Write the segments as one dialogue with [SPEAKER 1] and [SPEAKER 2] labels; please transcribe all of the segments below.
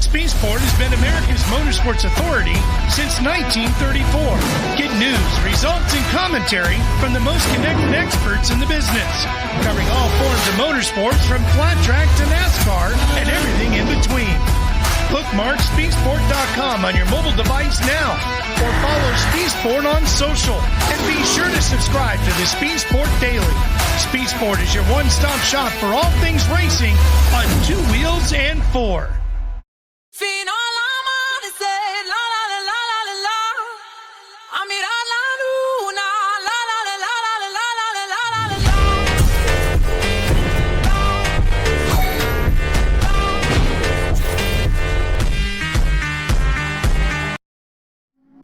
[SPEAKER 1] Speed Sport has been America's motorsports authority since 1934. Get news, results, and commentary from the most connected experts in the business, covering all forms of motorsports from flat track to NASCAR and everything in between. Bookmark speedsport.com on your mobile device now, or follow Speed Sport on social, and be sure to subscribe to the Speed Sport Daily. Speed Sport is your one-stop shop for all things racing on two wheels and four.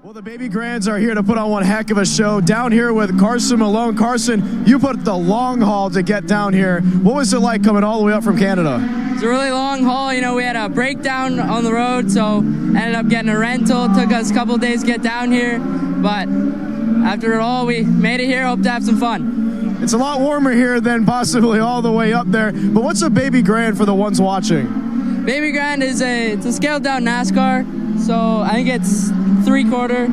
[SPEAKER 2] Well, the Baby Grands are here to put on one heck of a show down here with Carson Malone. Carson, you put the long haul to get down here. What was it like coming all the way up from Canada?
[SPEAKER 3] It's a really long haul. You know, we had a breakdown on the road, so ended up getting a rental. It took us a couple of days to get down here, but after it all, we made it here. Hope to have some fun.
[SPEAKER 2] It's a lot warmer here than possibly all the way up there, but what's a Baby Grand for the ones watching?
[SPEAKER 3] Baby Grand is it's a scaled down NASCAR, so I think it's 3/4,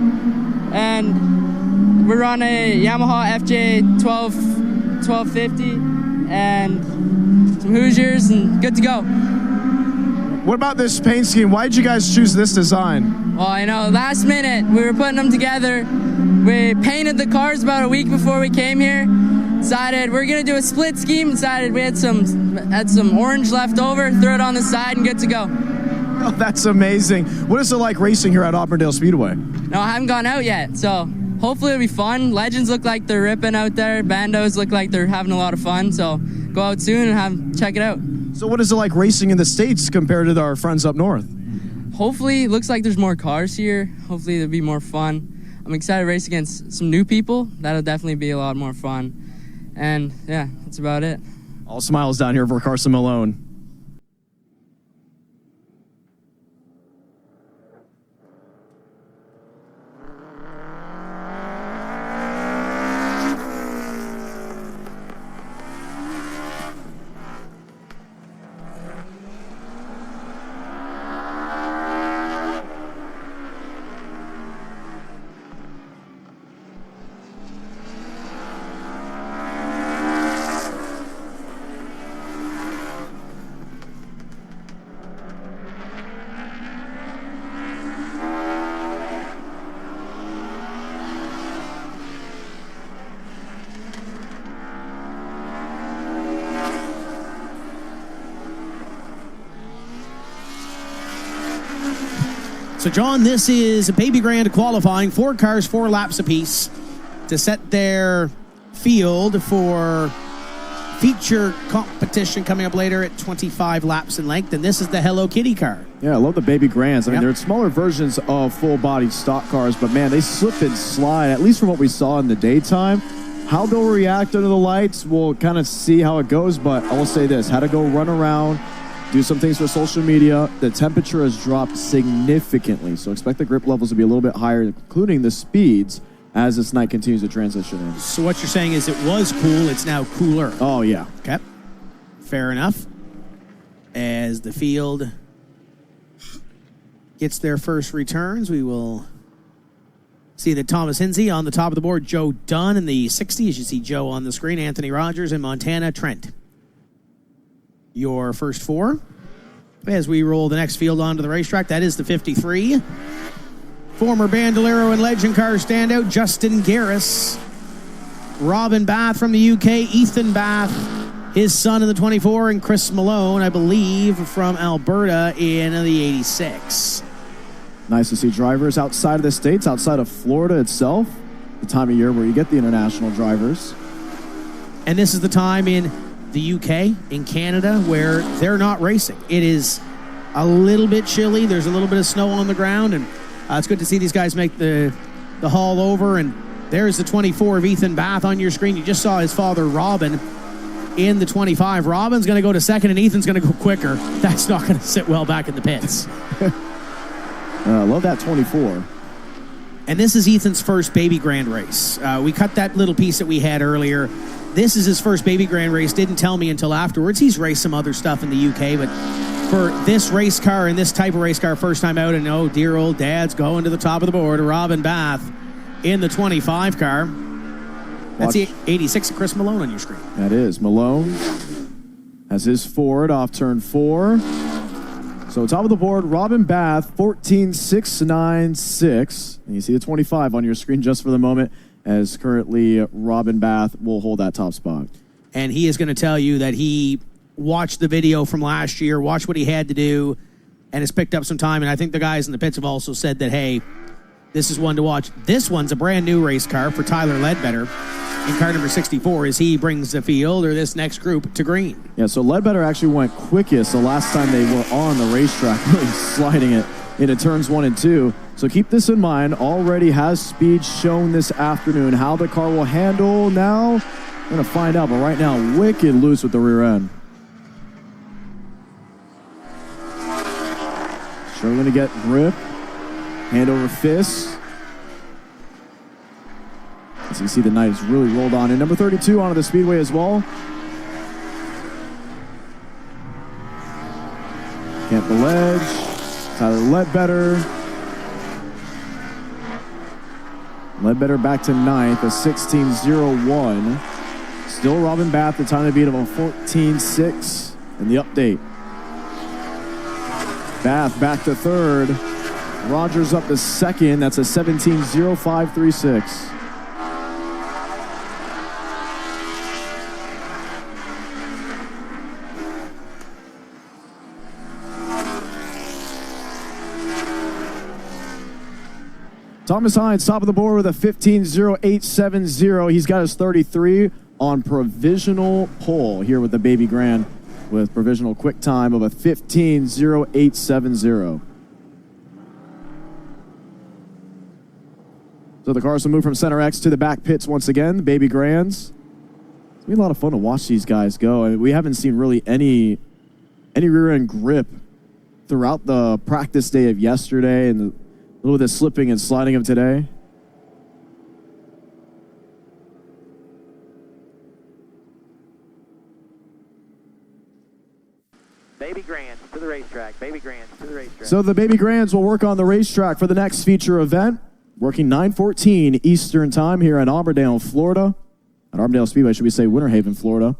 [SPEAKER 3] and we're on a Yamaha FJ 1250 and some Hoosiers, and good to go.
[SPEAKER 2] What about this paint scheme? Why did you guys choose this design?
[SPEAKER 3] Well, you know, last minute we were putting them together. We painted the cars about a week before we came here. Decided we're gonna do a split scheme. Decided we had some orange left over. Throw it on the side and good to go.
[SPEAKER 2] Oh, that's amazing. What is it like racing here at Auburndale Speedway?
[SPEAKER 3] No, I haven't gone out yet, so hopefully it'll be fun. Legends look like they're ripping out there. Bandos look like they're having a lot of fun, so go out soon and check it out.
[SPEAKER 2] So what is it like racing in the States compared to our friends up north?
[SPEAKER 3] Hopefully, it looks like there's more cars here. Hopefully it'll be more fun. I'm excited to race against some new people. That'll definitely be a lot more fun. And yeah, that's about it.
[SPEAKER 2] All smiles down here for Carson Malone.
[SPEAKER 4] So, John, this is a Baby Grand qualifying. 4 cars, 4 laps apiece to set their field for feature competition coming up later at 25 laps in length. And this is the Hello Kitty car.
[SPEAKER 2] Yeah, I love the Baby Grands. I mean, they're smaller versions of full-body stock cars, but, man, they slip and slide, at least from what we saw in the daytime. How they'll react under the lights, we'll kind of see how it goes, but I will say this, had to go run around, do some things for social media. The temperature has dropped significantly, so expect the grip levels to be a little bit higher, including the speeds, as this night continues to transition in.
[SPEAKER 4] So what you're saying is it was cool, it's now cooler.
[SPEAKER 2] Oh, yeah.
[SPEAKER 4] Okay. Fair enough. As the field gets their first returns, we will see that Thomas Hinsey on the top of the board, Joe Dunn in the 60, as you see Joe on the screen, Anthony Rogers in Montana, Trent. Your first 4 as we roll the next field onto the racetrack. That is the 53. Former Bandolero and Legend car standout Justin Garris. Robin Bath from the UK. Ethan Bath, his son in the 24. And Chris Malone, I believe, from Alberta in the 86.
[SPEAKER 2] Nice to see drivers outside of the States, outside of Florida itself. The time of year where you get the international drivers.
[SPEAKER 4] And this is the time in the UK, in Canada, where they're not racing. It is a little bit chilly. There's a little bit of snow on the ground, and it's good to see these guys make the haul over. And there's the 24 of Ethan Bath on your screen. You just saw his father, Robin, in the 25. Robin's going to go to second, and Ethan's going to go quicker. That's not going to sit well back in the pits.
[SPEAKER 2] I love that 24.
[SPEAKER 4] And this is Ethan's first Baby Grand race. We cut that little piece that we had earlier. This is his first Baby Grand race. Didn't tell me until afterwards. He's raced some other stuff in the UK, but for this race car and this type of race car, first time out, and oh, dear old dad's going to the top of the board. Robin Bath in the 25 car. That's the 86 of Chris Malone on your screen.
[SPEAKER 2] That is. Malone has his Ford off turn 4. So top of the board, Robin Bath, 14.696. And you see the 25 on your screen just for the moment, as currently Robin Bath will hold that top spot.
[SPEAKER 4] And he is going to tell you that he watched the video from last year, watched what he had to do, and has picked up some time. And I think the guys in the pits have also said that, hey, this is one to watch. This one's a brand new race car for Tyler Ledbetter in car number 64 as he brings the field, or this next group, to green.
[SPEAKER 2] Yeah, so Ledbetter actually went quickest the last time they were on the racetrack, really sliding it into turns 1 and 2. So keep this in mind. Already has speed shown this afternoon. How the car will handle now, we're going to find out. But right now, wicked loose with the rear end. Struggling to get grip. Hand over fist. As you see, the night is really rolled on. And number 32 onto the speedway as well. Can't the ledge. Tyler Ledbetter. Ledbetter back to 9th, a 16.01. Still Robin Bath, the time to beat of a 14.6 in the update. Bath back to 3rd. Rogers up to 2nd. That's a 17.0536. Thomas Hines, top of the board with a 15.0870. He's got his 33 on provisional pole here with the Baby Grand with provisional quick time of a 15.0870. So the cars will move from center X to the back pits once again, the Baby Grands. It's going to be a lot of fun to watch these guys go. I mean, we haven't seen really any rear end grip throughout the practice day of yesterday and a little bit of slipping and sliding of today.
[SPEAKER 5] Baby Grands to the racetrack. Baby Grands to the racetrack.
[SPEAKER 2] So the Baby Grands will work on the racetrack for the next feature event, working 9:14 Eastern time here in Auburndale, Florida. At Auburndale Speedway, should we say Winter Haven, Florida.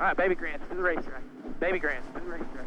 [SPEAKER 5] All right, Baby Grands to the racetrack. Baby Grands to the racetrack.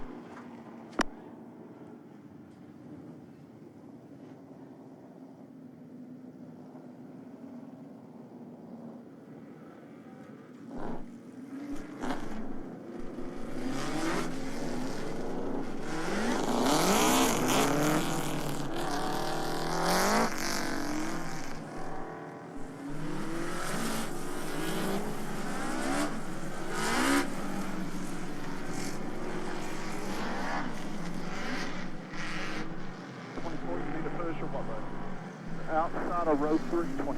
[SPEAKER 5] Outside of row 3, 24.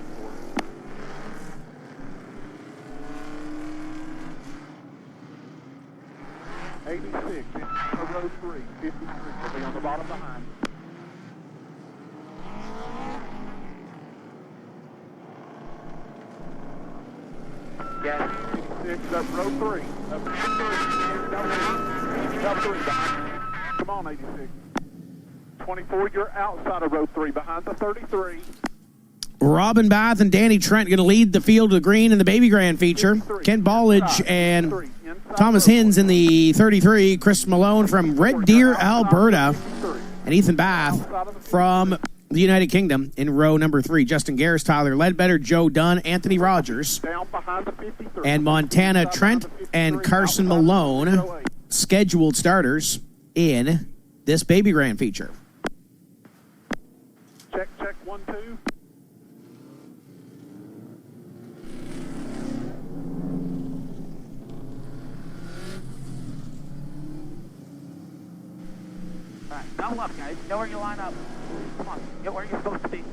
[SPEAKER 5] '86 into row 3, 53. Will be on the bottom behind. Gas 86 up row 3. Up 3. Up 3 behind. Come on, 86. 24, you're outside of row 3, behind the 33.
[SPEAKER 4] Robin Bath and Danny Trent going to lead the field to the green in the Baby Grand feature. Ken Ballage and Thomas Hins in the 33. Chris Malone from Red Deer, Alberta. And Ethan Bath from the United Kingdom in row number 3. Justin Garris, Tyler Ledbetter, Joe Dunn, Anthony Rogers. And Montana Trent and Carson Malone, scheduled starters in this Baby Grand feature.
[SPEAKER 5] Check, 1, 2. All right, double up, guys. Know where you line up. Come on, get where you're supposed to be.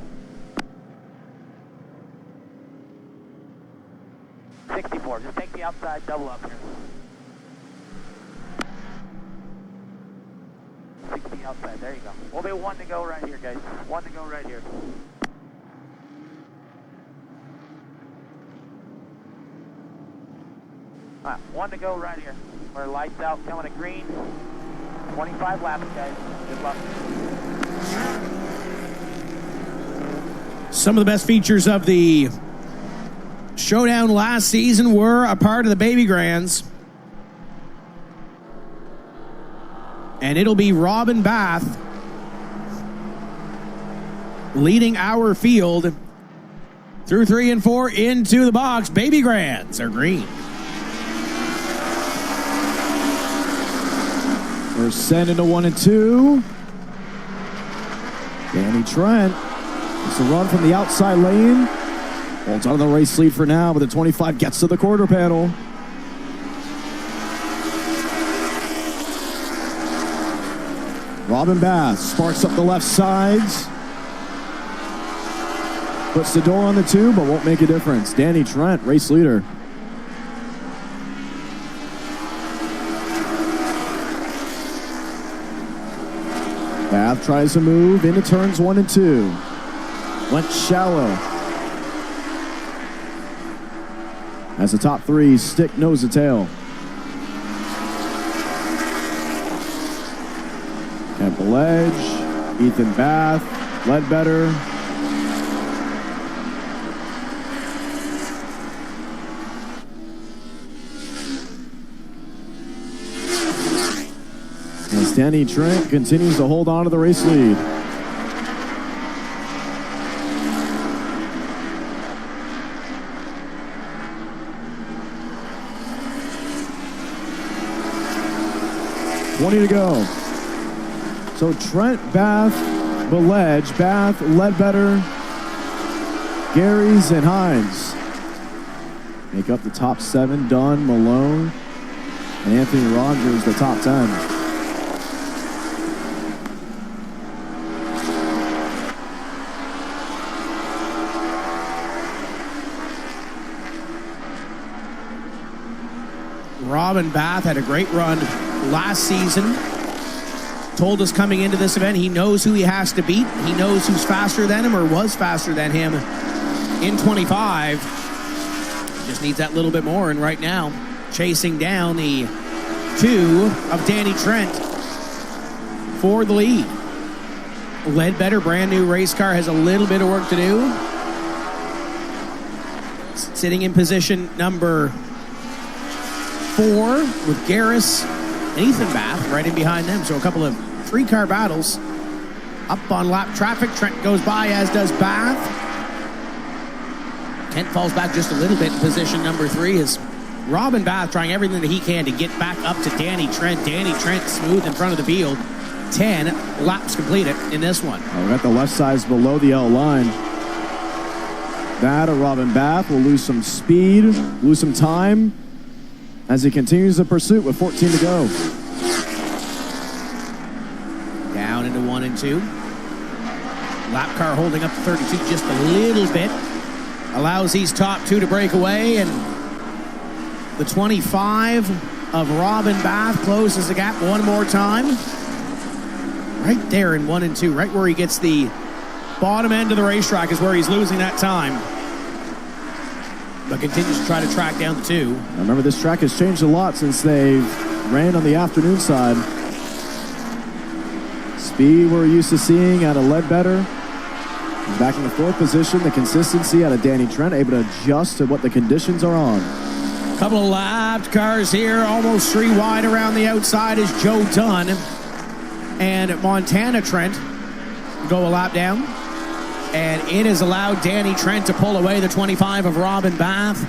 [SPEAKER 5] 64, just take the outside, double up here.
[SPEAKER 6] the outside. There you go. We'll be 1 to go right here, guys. 1 to go right here. All right, 1 to go right here. We're lights out, coming to green. 25 laps, guys. Good luck.
[SPEAKER 4] Some of the best features of the Showdown last season were a part of the Baby Grands. And it'll be Robin Bath leading our field through 3 and 4 into the box. Baby Grands are green.
[SPEAKER 2] We're sent into 1 and 2. Danny Trent. It's a run from the outside lane. Holds on to the race lead for now, but the 25 gets to the quarter panel. Robin Bath sparks up the left sides. Puts the door on the 2, but won't make a difference. Danny Trent, race leader. Bath tries to move into turns 1 and 2. Went shallow. As the top 3 stick nose to tail. At the ledge, Ethan Bath, Ledbetter. As Danny Trent continues to hold on to the race lead. To go. So Trent, Bath, Beledge, Bath, Ledbetter, Garys, and Hines make up the top 7. Dunn, Malone, and Anthony Rogers, the top 10.
[SPEAKER 4] Robin Bath had a great run last season. Told us coming into this event he knows who he has to beat. He knows who's faster than him or was faster than him in 25. Just needs that little bit more, and right now chasing down the 2 of Danny Trent for the lead. Ledbetter, brand new race car, has a little bit of work to do. Sitting in position number 4 with Garris and Ethan Bath right in behind them. So a couple of 3-car battles up on lap traffic. Trent goes by, as does Bath. Kent falls back just a little bit in position number 3 as Robin Bath trying everything that he can to get back up to Danny Trent. Danny Trent smooth in front of the field. 10 laps completed in this one.
[SPEAKER 2] We got the left sides below the L line. That or Robin Bath will lose some speed, lose some time as he continues the pursuit with 14 to go.
[SPEAKER 4] Down into 1 and 2. Lap car holding up 32 just a little bit. Allows these top 2 to break away, and the 25 of Robin Bath closes the gap one more time. Right there in 1 and 2, right where he gets the bottom end of the racetrack is where he's losing that time. But continues to try to track down the 2.
[SPEAKER 2] Now remember, this track has changed a lot since they ran on the afternoon side. Speed we're used to seeing out of Ledbetter. He's back in the 4th position. The consistency out of Danny Trent, able to adjust to what the conditions are on.
[SPEAKER 4] Couple of lapped cars here, almost 3 wide around the outside is Joe Dunn and Montana Trent go a lap down. And it has allowed Danny Trent to pull away the 25 of Robin Bath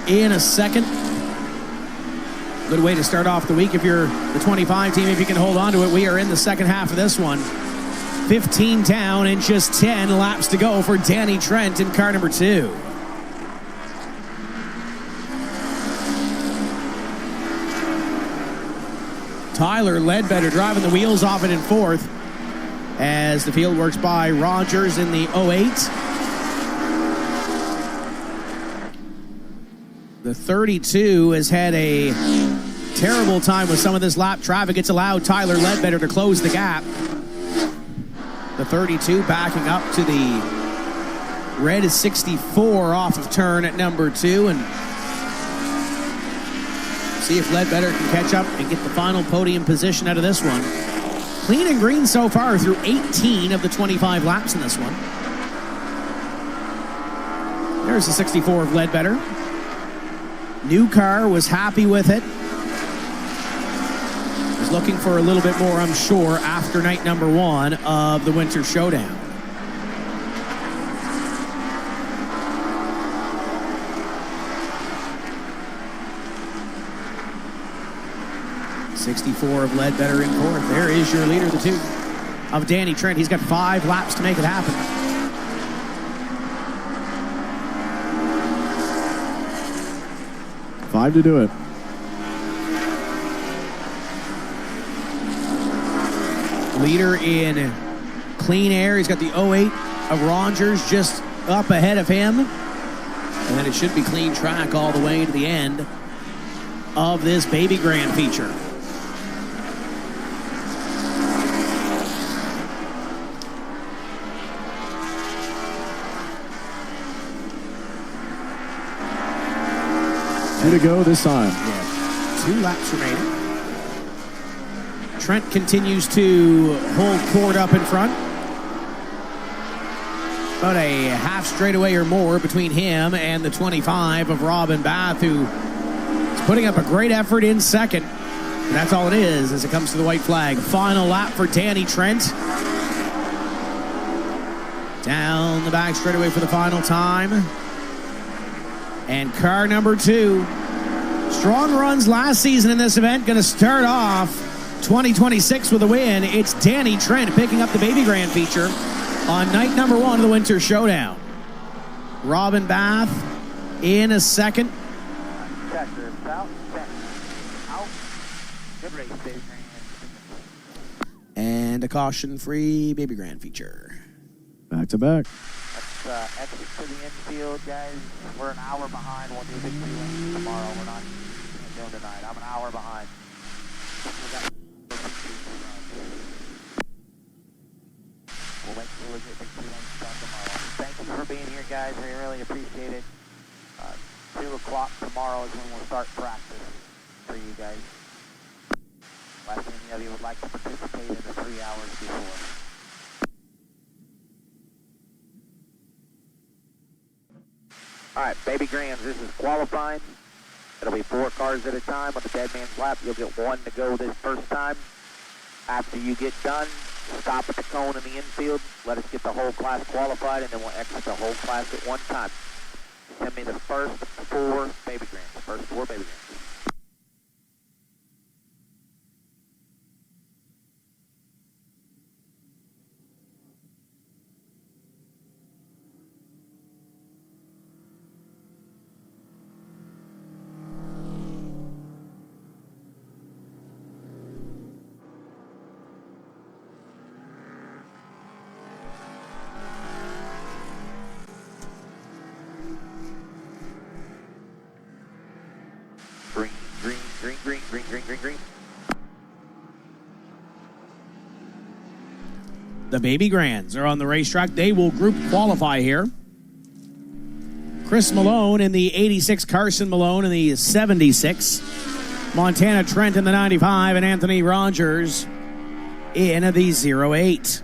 [SPEAKER 4] in a second. Good way to start off the week if you're the 25 team, if you can hold on to it. We are in the second half of this one. 15 down and just 10 laps to go for Danny Trent in car number 2. Tyler Ledbetter driving the wheels off it in 4th. As the field works by Rogers in the 08. The 32 has had a terrible time with some of this lap traffic. It's allowed Tyler Ledbetter to close the gap. The 32 backing up to the red is 64 off of turn at number 2. And see if Ledbetter can catch up and get the final podium position out of this one. Clean and green so far through 18 of the 25 laps in this one. There's the 64 of Ledbetter. New car, was happy with it. Was looking for a little bit more, I'm sure, after night number 1 of the Winter Showdown. '64 of Ledbetter in 4th. There is your leader, the 2 of Danny Trent. He's got 5 laps to make it happen.
[SPEAKER 2] Five to do it.
[SPEAKER 4] Leader in clean air. He's got the 08 of Rogers just up ahead of him. And then it should be clean track all the way to the end of this Baby Grand feature.
[SPEAKER 2] Two to go this time.
[SPEAKER 4] Yeah. 2 laps remaining. Trent continues to hold court up in front. About a half straightaway or more between him and the 25 of Robin Bath, who is putting up a great effort in second. And that's all it is as it comes to the white flag. Final lap for Danny Trent. Down the back straightaway for the final time. And car number 2. Strong runs last season in this event. Going to start off 2026 with a win. It's Danny Trent picking up the Baby Grand feature on night number 1 of the Winter Showdown. Robin Bath in a second.
[SPEAKER 6] Checker, south, out. Good race, Baby Grand.
[SPEAKER 4] And a caution-free Baby Grand feature.
[SPEAKER 2] Back to back.
[SPEAKER 6] Let's exit to the infield, guys. We're an hour behind. We'll do victory lanes tomorrow. We're not doing tonight. I'm an hour behind. We'll make sure we get victory lanes done tomorrow. Thank you for being here, guys. We really appreciate it. 2 o'clock tomorrow is when we'll start practice for you guys. Unless any of you would like to participate in the 3 hours before. All right, Baby Grands, this is qualifying. It'll be 4 cars at a time. On the dead man's lap, you'll get 1 to go this first time. After you get done, stop at the cone in the infield. Let us get the whole class qualified, and then we'll exit the whole class at one time. Send me the first 4 Baby Grands. First 4 Baby Grands. Green.
[SPEAKER 4] The Baby Grands are on the racetrack. They will group qualify here. Chris Malone in the 86, Carson Malone in the 76, Montana Trent in the 95, and Anthony Rogers in the 08.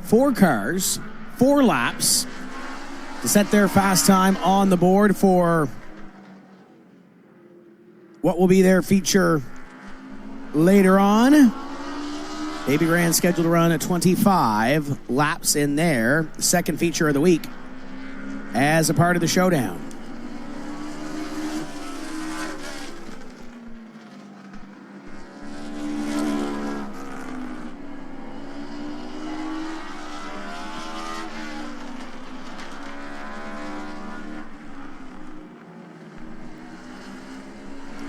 [SPEAKER 4] Four cars, 4 laps to set their fast time on the board for what will be their feature later on. Baby Grand scheduled to run at 25 laps in there, the second feature of the week, as a part of the Showdown.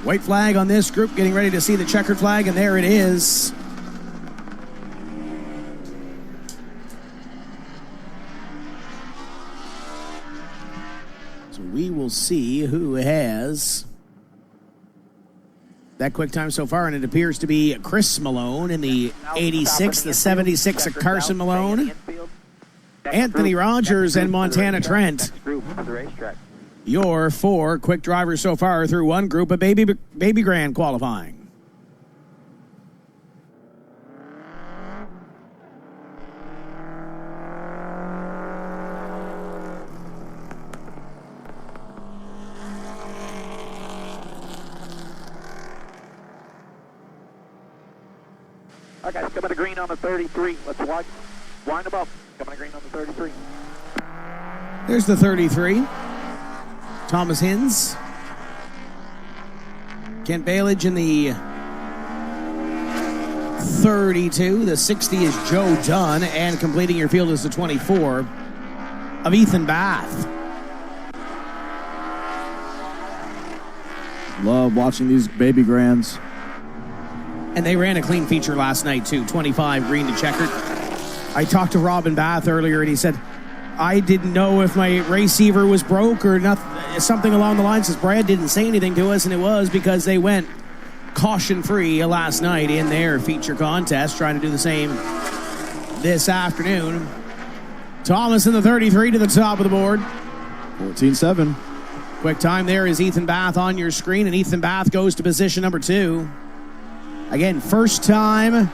[SPEAKER 4] White flag on this group, getting ready to see the checkered flag, and there it is. So we will see who has that quick time so far, and it appears to be Chris Malone in the 86, the 76 of Carson Malone. Anthony Rogers and Montana Trent. Your 4 quick drivers so far through one group of Baby Grand qualifying.
[SPEAKER 6] All right, guys, coming to green on the 33. Let's wind them up. Coming to green on the 33.
[SPEAKER 4] There's the 33. Thomas Hins. Kent Bailage in the 32. The 60 is Joe Dunn. And completing your field is the 24 of Ethan Bath.
[SPEAKER 2] Love watching these Baby Grands.
[SPEAKER 4] And they ran a clean feature last night, too. 25 green to checkered. I talked to Robin Bath earlier, and he said, I didn't know if my receiver was broke or not, something along the lines. Says Brad didn't say anything to us, and it was because they went caution-free last night in their feature contest, trying to do the same this afternoon. Thomas in the 33 to the top of the board.
[SPEAKER 2] 14-7.
[SPEAKER 4] Quick time there is Ethan Bath on your screen, and Ethan Bath goes to position number 2. Again, first time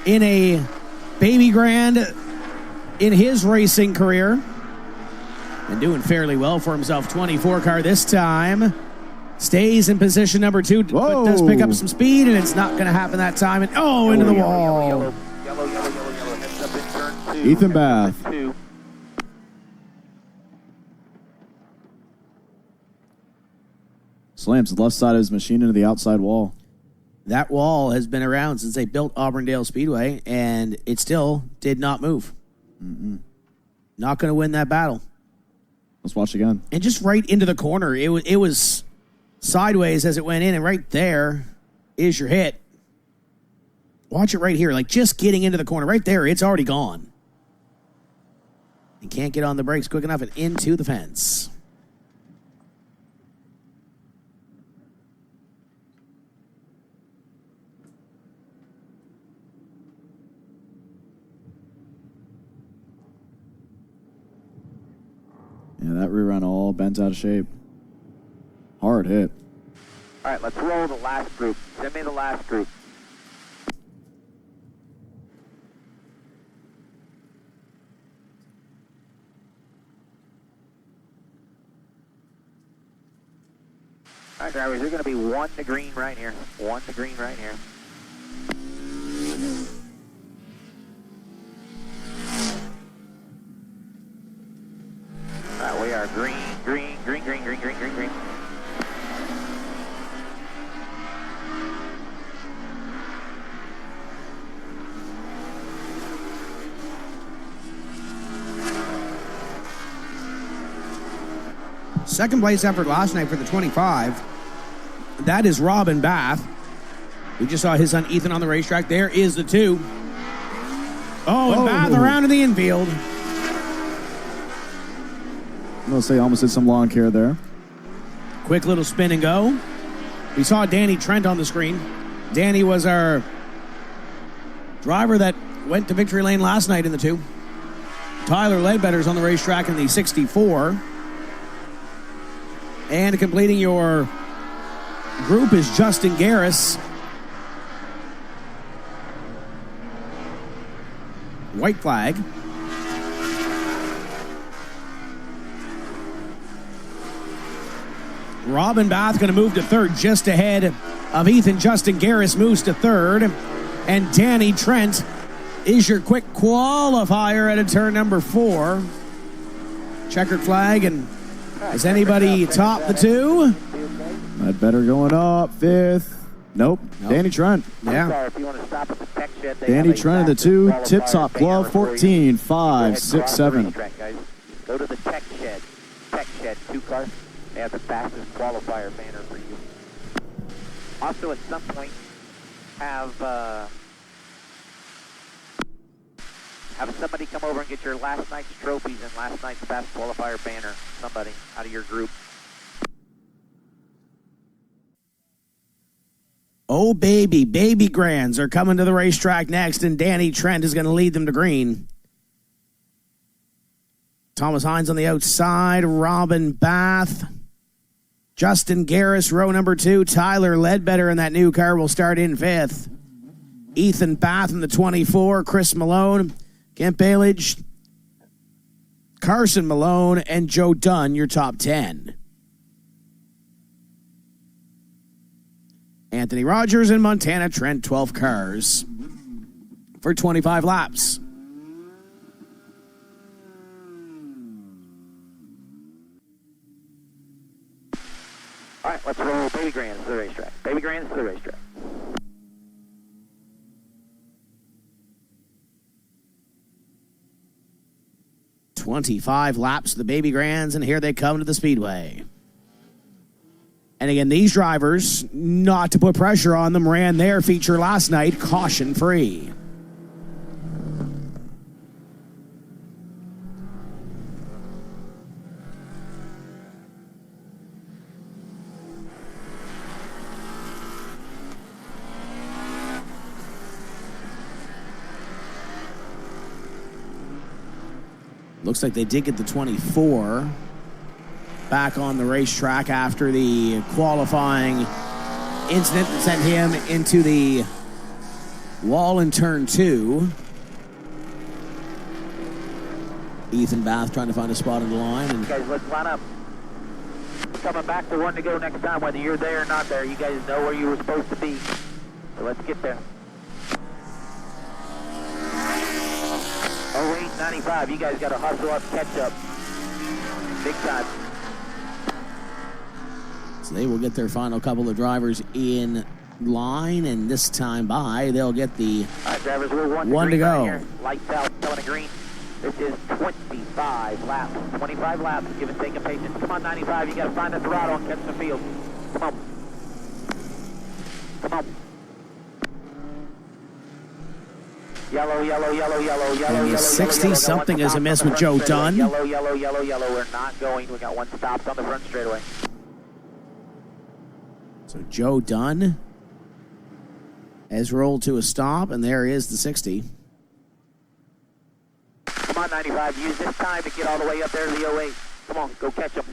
[SPEAKER 4] in a Baby Grand in his racing career. And doing fairly well for himself. 24 car this time. Stays in position number 2, but does pick up some speed, and it's not going to happen that time. And into the wall.
[SPEAKER 6] Yellow. Heads up in turn 2.
[SPEAKER 2] Ethan Bath.
[SPEAKER 6] 2.
[SPEAKER 2] Slams the left side of his machine into the outside wall.
[SPEAKER 4] That wall has been around since they built Auburndale Speedway, and it still did not move. Not going to win that battle.
[SPEAKER 2] Let's watch again.
[SPEAKER 4] And just right into the corner. It was sideways as it went in, and right there is your hit. Watch it right here. Like just getting into the corner. Right there, it's already gone. You can't get on the brakes quick enough and into the fence.
[SPEAKER 2] Yeah, that rear end all bent out of shape. Hard hit.
[SPEAKER 6] All right, let's roll the last group. Send me the last group. All right, drivers, you're going to be 1 to green right here. 1 to green right here. All right, we are green.
[SPEAKER 4] Second place effort last night for the 25. That is Robin Bath. We just saw his son Ethan on the racetrack. There is the 2. And Bath around to the infield.
[SPEAKER 2] I'm going to say almost did some lawn care there.
[SPEAKER 4] Quick little spin and go. We saw Danny Trent on the screen. Danny was our driver that went to victory lane last night in the 2. Tyler Ledbetter's on the racetrack in the 64. And completing your group is Justin Garris. White flag. Robin Bath going to move to 3rd, just ahead of Ethan. Justin Garris moves to 3rd. And Danny Trent is your quick qualifier at a turn number 4. Checkered flag, and has anybody top the 2?
[SPEAKER 2] Ledbetter going up, 5th. Nope. Danny Trent.
[SPEAKER 6] Yeah. Sorry, if you want to stop at the tech shed,
[SPEAKER 2] Danny Trent in the 2. Tip-top glove, 14, 5, 6, 7.
[SPEAKER 6] Go to the tech shed. Tech shed, 2 cars. They have the fastest qualifier banner for you. Also, at some point, have somebody come over and get your last night's trophies and last night's fast qualifier banner. Somebody out of your group.
[SPEAKER 4] Oh, baby grands are coming to the racetrack next, and Danny Trent is going to lead them to green. Thomas Hines on the outside, Robin Bath, Justin Garris, row number 2, Tyler Ledbetter in that new car will start in 5th. Ethan Bath in the 24, Chris Malone, Kent Bailage, Carson Malone, and Joe Dunn, your top 10. Anthony Rogers and Montana Trent, 12 cars for 25 laps.
[SPEAKER 6] All right, let's roll Baby Grands to the racetrack. Baby Grands to the racetrack.
[SPEAKER 4] "25 laps of the Baby Grands, and here they come to the Speedway." And again, these drivers, not to put pressure on them, ran their feature last night caution-free. Looks like they did get the 24 back on the racetrack after the qualifying incident that sent him into the wall in turn 2. Ethan Bath trying to find a spot in the line. And
[SPEAKER 6] guys, let's line up. Coming back to 1 to go next time, whether you're there or not there. You guys know where you were supposed to be. So let's get there. 0895, you guys got to hustle up, catch up. Big time.
[SPEAKER 4] So they will get their final couple of drivers in line, and this time by, they'll get the
[SPEAKER 6] all right, drivers, we're
[SPEAKER 4] 1 to go.
[SPEAKER 6] Right, lights out, coming to green. This is 25 laps. 25 laps. Give and take a patience. Come on, 95. You got to find the throttle and catch the field. Come on. Come on. Yellow, yellow, yellow, yellow, yellow, yellow.
[SPEAKER 4] 60 something is amiss with Joe Dunn.
[SPEAKER 6] Yellow, yellow, yellow, yellow. We're not going. We got 1 stopped on the front straightaway.
[SPEAKER 4] So Joe Dunn has rolled to a stop, and there is the 60.
[SPEAKER 6] Come on, 95. Use this time to get all the way up there to the 08. Come on, go catch them.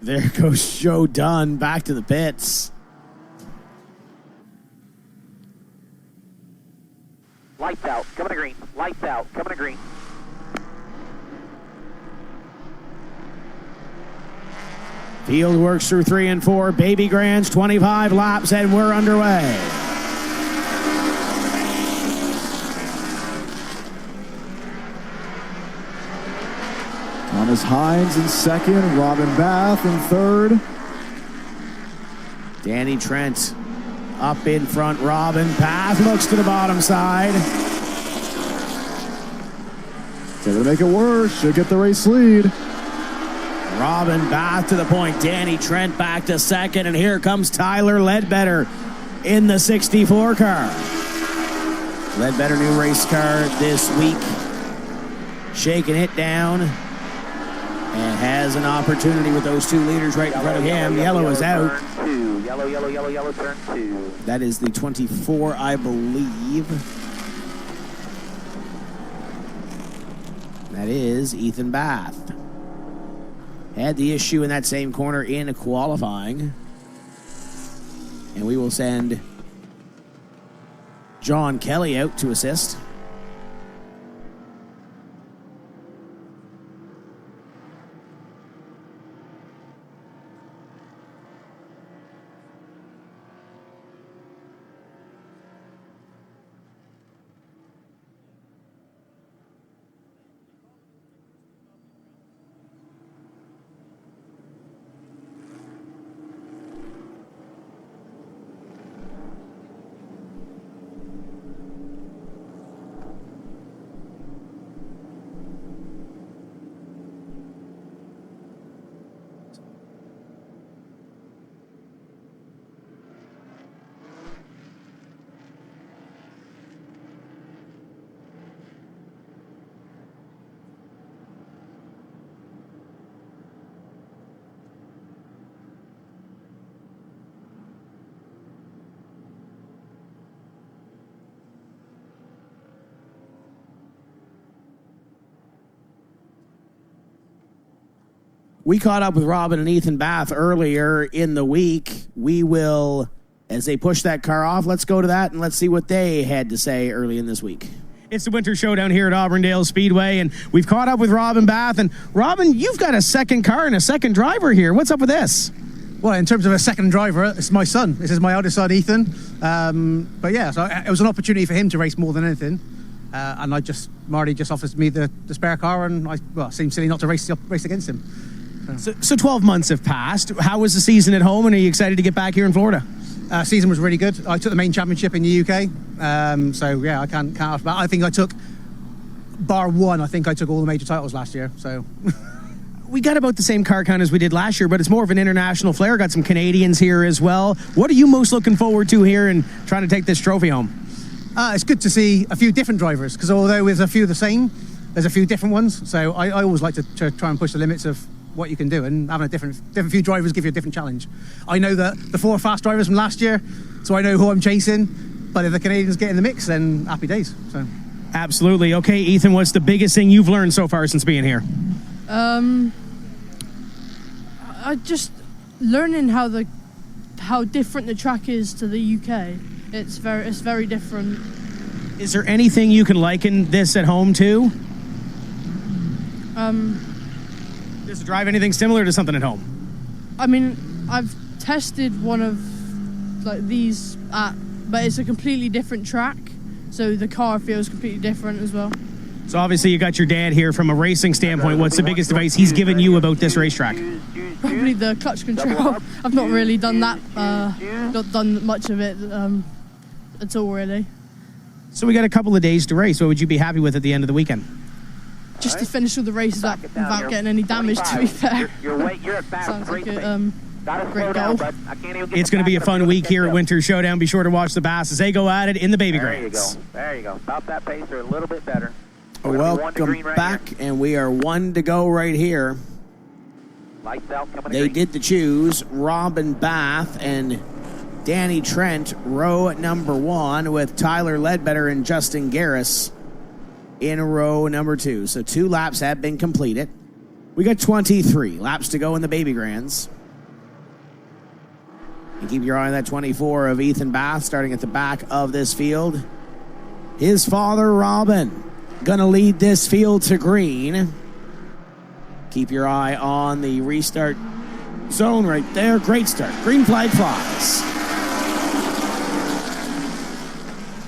[SPEAKER 4] There goes Joe Dunn back to the pits.
[SPEAKER 6] Lights out, coming to green. Lights out, coming to green.
[SPEAKER 4] Field works through 3 and 4. Baby Grands, 25 laps, and we're underway.
[SPEAKER 2] Thomas Hines in second, Robin Bath in third.
[SPEAKER 4] Danny Trent up in front. Robin Bath looks to the bottom side.
[SPEAKER 2] They're going to make it work. Should get the race lead.
[SPEAKER 4] Robin Bath to the point. Danny Trent back to second, and here comes Tyler Ledbetter in the 64 car. Ledbetter new race car this week. Shaking it down. And has an opportunity with those 2 leaders right in front of him. Yellow is out.
[SPEAKER 6] Turn 2. Yellow, yellow, yellow, yellow, turn 2.
[SPEAKER 4] That is the 24, I believe. That is Ethan Bath. Had the issue in that same corner in qualifying. And we will send John Kelly out to assist. We caught up with Robin and Ethan Bath earlier in the week. We will, as they push that car off, let's go to that and let's see what they had to say early in this week. It's the Winter Showdown here at Auburndale Speedway, and we've caught up with Robin Bath. And Robin, you've got a second car and a second driver here. What's up with this?
[SPEAKER 7] Well, in terms of a second driver, it's my son. This is my eldest son, Ethan. But yeah, so it was an opportunity for him to race more than anything. And Marty just offers me the spare car, and it seemed silly not to race against him.
[SPEAKER 4] So 12 months have passed. How was the season at home, and are you excited to get back here in Florida?
[SPEAKER 7] Season was really good. I took the main championship in the UK. So yeah, I can't off that. I think I took, bar one, I think I took all the major titles last year. So
[SPEAKER 4] we got about the same car count as we did last year, but it's more of an international flair. Got some Canadians here as well. What are you most looking forward to here and trying to take this trophy home?
[SPEAKER 7] It's good to see a few different drivers, because although there's a few the same, there's a few different ones. So I always like to try and push the limits of what you can do, and having a different few drivers give you a different challenge. I know that the 4 fast drivers from last year, so I know who I'm chasing, but if the Canadians get in the mix, then happy days. So
[SPEAKER 4] absolutely. Okay, Ethan, what's the biggest thing you've learned so far since being here?
[SPEAKER 8] I just learning how different the track is to the UK. It's very different.
[SPEAKER 4] Is there anything you can liken this at home to? Does it drive anything similar to something at home?
[SPEAKER 8] I mean, I've tested one of these but it's a completely different track, so the car feels completely different as well.
[SPEAKER 4] So obviously you got your dad here. From a racing standpoint, what's the biggest advice he's given you about this racetrack?
[SPEAKER 8] Probably the clutch control. I've not really done that, not done much of it at all, really.
[SPEAKER 4] So we got a couple of days to race. What would you be happy with at the end of the weekend?
[SPEAKER 8] Just to finish all the races up without getting any damage, to be fair.
[SPEAKER 6] You're at back.
[SPEAKER 8] Sounds like a great goal.
[SPEAKER 4] It's going to be a fun week here at Winter Showdown. Be sure to watch the Bass as they go at it in the baby grands.
[SPEAKER 6] There you go. About that pace or a little bit better.
[SPEAKER 4] Welcome back, and we are 1 to go right here.
[SPEAKER 6] Lights out, coming
[SPEAKER 4] They did the choose. Robin Bath and Danny Trent, row number 1, with Tyler Ledbetter and Justin Garris in row number 2. So 2 laps have been completed. We got 23 laps to go in the baby grands. And keep your eye on that 24 of Ethan Bath starting at the back of this field. His father, Robin, going to lead this field to green. Keep your eye on the restart zone right there. Great start. Green flag flies.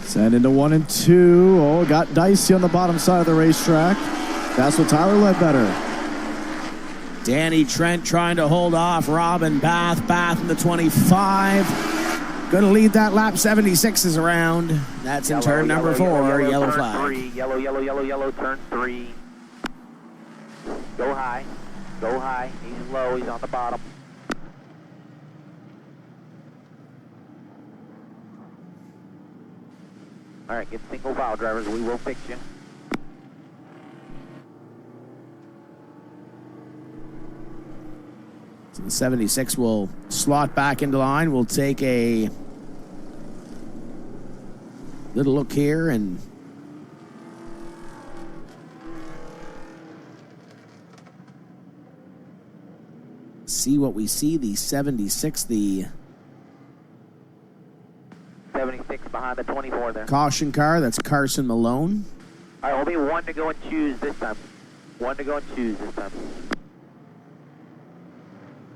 [SPEAKER 2] Send into 1 and 2. Oh, got dicey on the bottom side of the racetrack. That's what Tyler Ledbetter.
[SPEAKER 4] Danny Trent trying to hold off Robin Bath. Bath in the 25. Going to lead that lap. 76 is around. That's in turn number 4. Yellow flag.
[SPEAKER 6] Yellow, turn 3. Go high. He's low. He's on the bottom. All right, get single file drivers. We will fix you.
[SPEAKER 4] So the 76 will slot back into line. We'll take a little look here and see what we see. The 76, the
[SPEAKER 6] behind the 24 there.
[SPEAKER 4] Caution car, that's Carson Malone.
[SPEAKER 6] All right, we'll be one to go and choose this time. One to go and choose this time.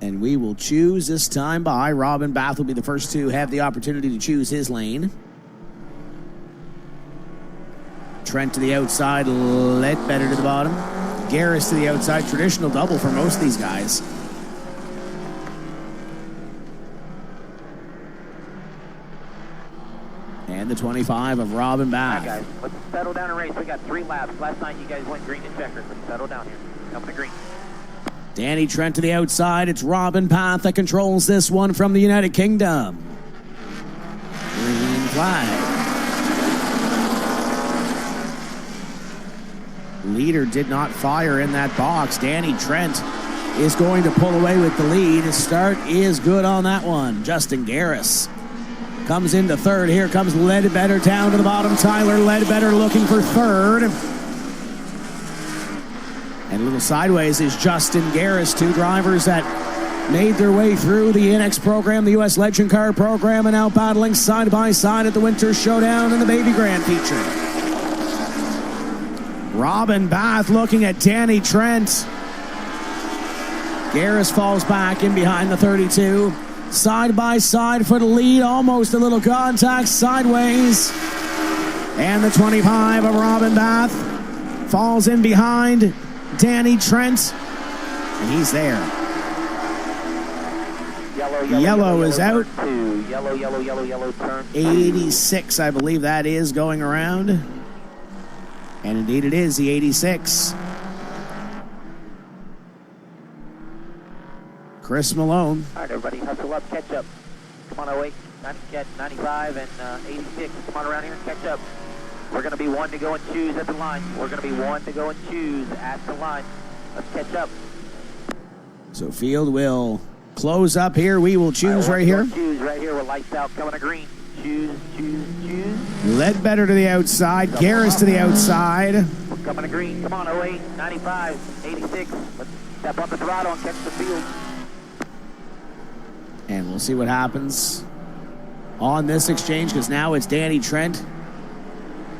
[SPEAKER 4] And we will choose this time by Robin Bath will be the first to have the opportunity to choose his lane. Trent to the outside, Ledbetter to the bottom. Garris to the outside, traditional double for most of these guys. And the 25 of Robin Bath.
[SPEAKER 6] All right, guys, let's settle down and race. We got 3 laps. Last night you guys went green and checkered. Let's settle down here. Coming to green.
[SPEAKER 4] Danny Trent to the outside. It's Robin Bath that controls this one from the United Kingdom. Green flag. Leader did not fire in that box. Danny Trent is going to pull away with the lead. His start is good on that one. Justin Garris comes into third. Here comes Ledbetter down to the bottom. Tyler Ledbetter looking for third. And a little sideways is Justin Garris, 2 drivers that made their way through the NX program, the U.S. Legend Car program, and now battling side by side at the Winter Showdown and the Baby Grand feature. Robin Bath looking at Danny Trent. Garris falls back in behind the 32. Side by side for the lead, almost a little contact sideways. And the 25 of Robin Bath falls in behind Danny Trent. And he's there. Yellow is out.
[SPEAKER 6] Yellow, turn
[SPEAKER 4] 86, I believe that is going around. And indeed it is, the 86. Chris Malone.
[SPEAKER 6] All right, everybody, hustle up, catch up. Come on, 08, 95, and 86. Come on around here and catch up. We're going to be one to go and choose at the line. We're going to be one to go and choose at the line. Let's catch up.
[SPEAKER 4] So field will close up here. We will choose right here.
[SPEAKER 6] Choose right here with lights out, coming to green. Choose.
[SPEAKER 4] Ledbetter to the outside. Garris to the outside.
[SPEAKER 6] We're coming to green. Come on, 08, 95, 86. Let's step on the throttle and catch the field.
[SPEAKER 4] And we'll see what happens on this exchange, because now it's Danny Trent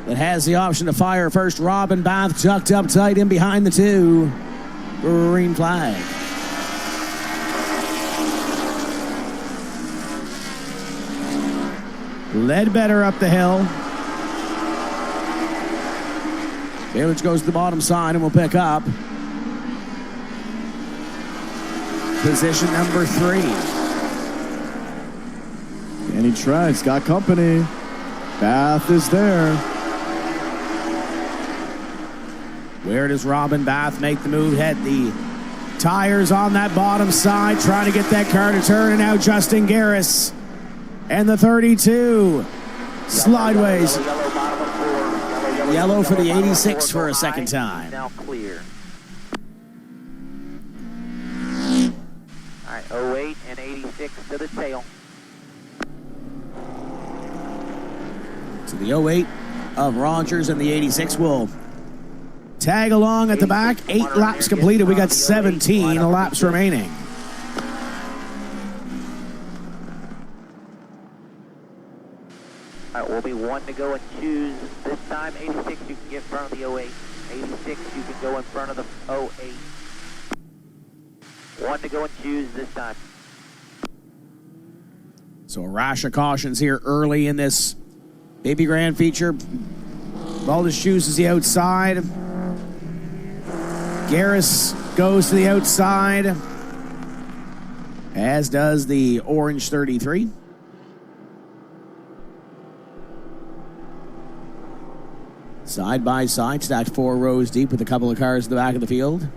[SPEAKER 4] that has the option to fire first. Robin Bath tucked up tight in behind the 2. Green flag. Ledbetter up the hill. Bailage goes to the bottom side and will pick up position number 3.
[SPEAKER 2] Danny Trent's got company. Bath is there.
[SPEAKER 4] Where does Robin Bath make the move? Head the tires on that bottom side, trying to get that car to turn, and now Justin Garris and the 32 slideways. Yellow for the 86 for a second time.
[SPEAKER 6] Now clear. All right, 08 and 86 to the tail.
[SPEAKER 4] So the 08 of Rogers and the 86 will tag along at the back. 8 laps completed. We got 17 laps remaining.
[SPEAKER 6] All right, we'll be one to go and choose this time. 86, you can get in front of the 08. 86, you can go in front of the 08. One to go and choose this time.
[SPEAKER 4] So a rash of cautions here early in this Baby Grand feature. Baldus chooses the outside. Garris goes to the outside, as does the orange 33. Side by side, stacked 4 rows deep with a couple of cars in the back of the field.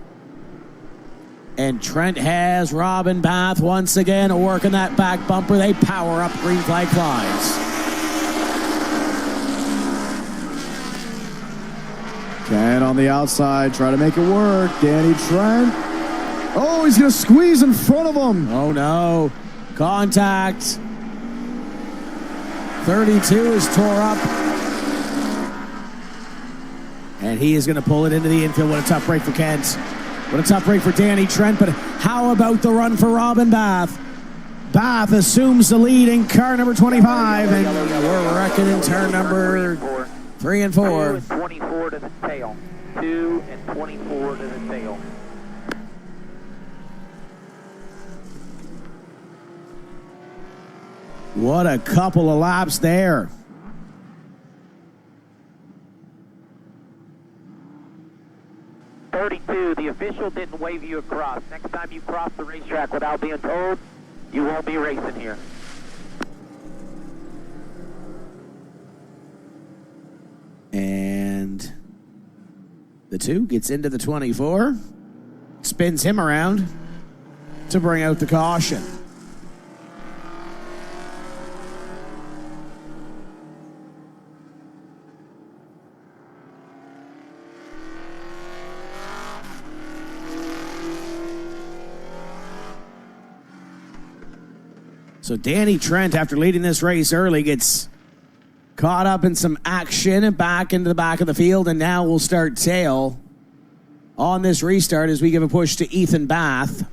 [SPEAKER 4] And Trent has Robin Bath once again working that back bumper. They power up. Green flag flies.
[SPEAKER 2] Ken on the outside, try to make it work. Danny Trent. Oh, he's going to squeeze in front of him.
[SPEAKER 4] Oh, no. Contact. 32 is tore up. And he is going to pull it into the infield. What a tough break for Kent. What a tough break for Danny Trent. But how about the run for Robin Bath? Bath assumes the lead in car number 25, and we're wrecking in turn number 3 and 4.
[SPEAKER 6] 2 and 24 to the tail. 2 and 24 to the tail.
[SPEAKER 4] What a couple of laps there.
[SPEAKER 6] The official didn't wave you across. Next time you cross the racetrack without being told, you won't be racing here.
[SPEAKER 4] And the 2 gets into the 24, spins him around to bring out the caution. So Danny Trent, after leading this race early, gets caught up in some action and back into the back of the field, and now we'll start tail on this restart as we give a push to Ethan Bath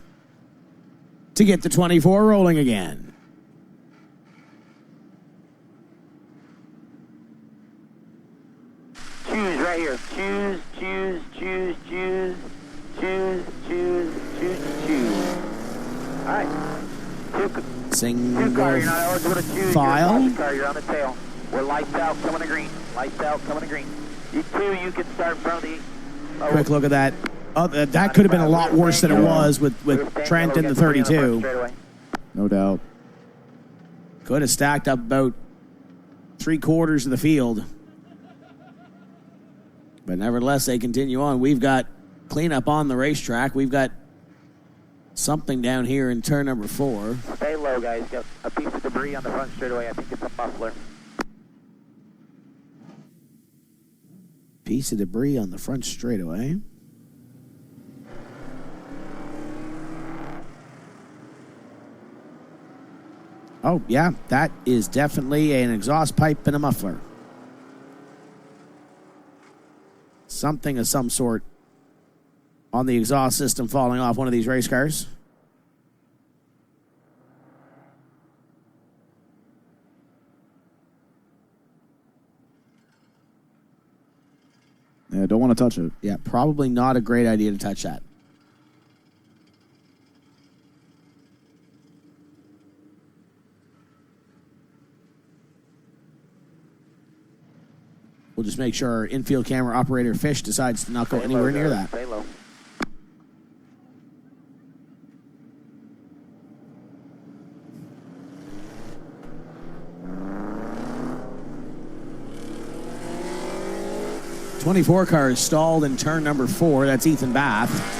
[SPEAKER 4] to get the 24 rolling again.
[SPEAKER 6] Choose right here. Choose, choose, choose, choose, choose, choose, choose, choose. All right.
[SPEAKER 4] Single
[SPEAKER 6] car, you're not eligible to choose.
[SPEAKER 4] file.
[SPEAKER 6] Your car, you're on the tail. We're lights out, coming to green. Lights out, coming to green. You 2, you can start in front of the...
[SPEAKER 4] Quick look at that. That could have been a lot worse than it was with Trent in the 32.
[SPEAKER 2] No doubt.
[SPEAKER 4] Could have stacked up about 3/4 of the field. But nevertheless, they continue on. We've got cleanup on the racetrack. We've got something down here in turn number 4.
[SPEAKER 6] Stay low, guys. Got a piece of debris on the front straightaway. I think it's a muffler.
[SPEAKER 4] Piece of debris on the front straightaway. Oh, yeah, that is definitely an exhaust pipe and a muffler. Something of some sort on the exhaust system falling off one of these race cars.
[SPEAKER 2] Yeah, don't want to touch it.
[SPEAKER 4] Yeah, probably not a great idea to touch that. We'll just make sure our infield camera operator Fish decides to not go anywhere near that.
[SPEAKER 6] Stay low.
[SPEAKER 4] '24 car is stalled in turn number 4. That's Ethan Bath.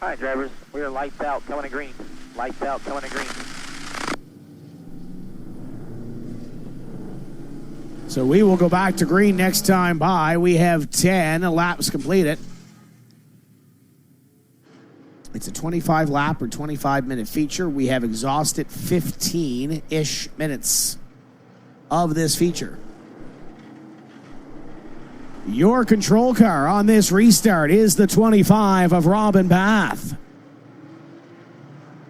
[SPEAKER 6] All right, drivers, we are lights out, coming to green. Lights out, coming to green.
[SPEAKER 4] So we will go back to green next time by. We have 10 laps completed. It's a 25 lap or 25 minute feature. We have exhausted 15-ish minutes of this feature. Your control car on this restart is the 25 of Robin Bath.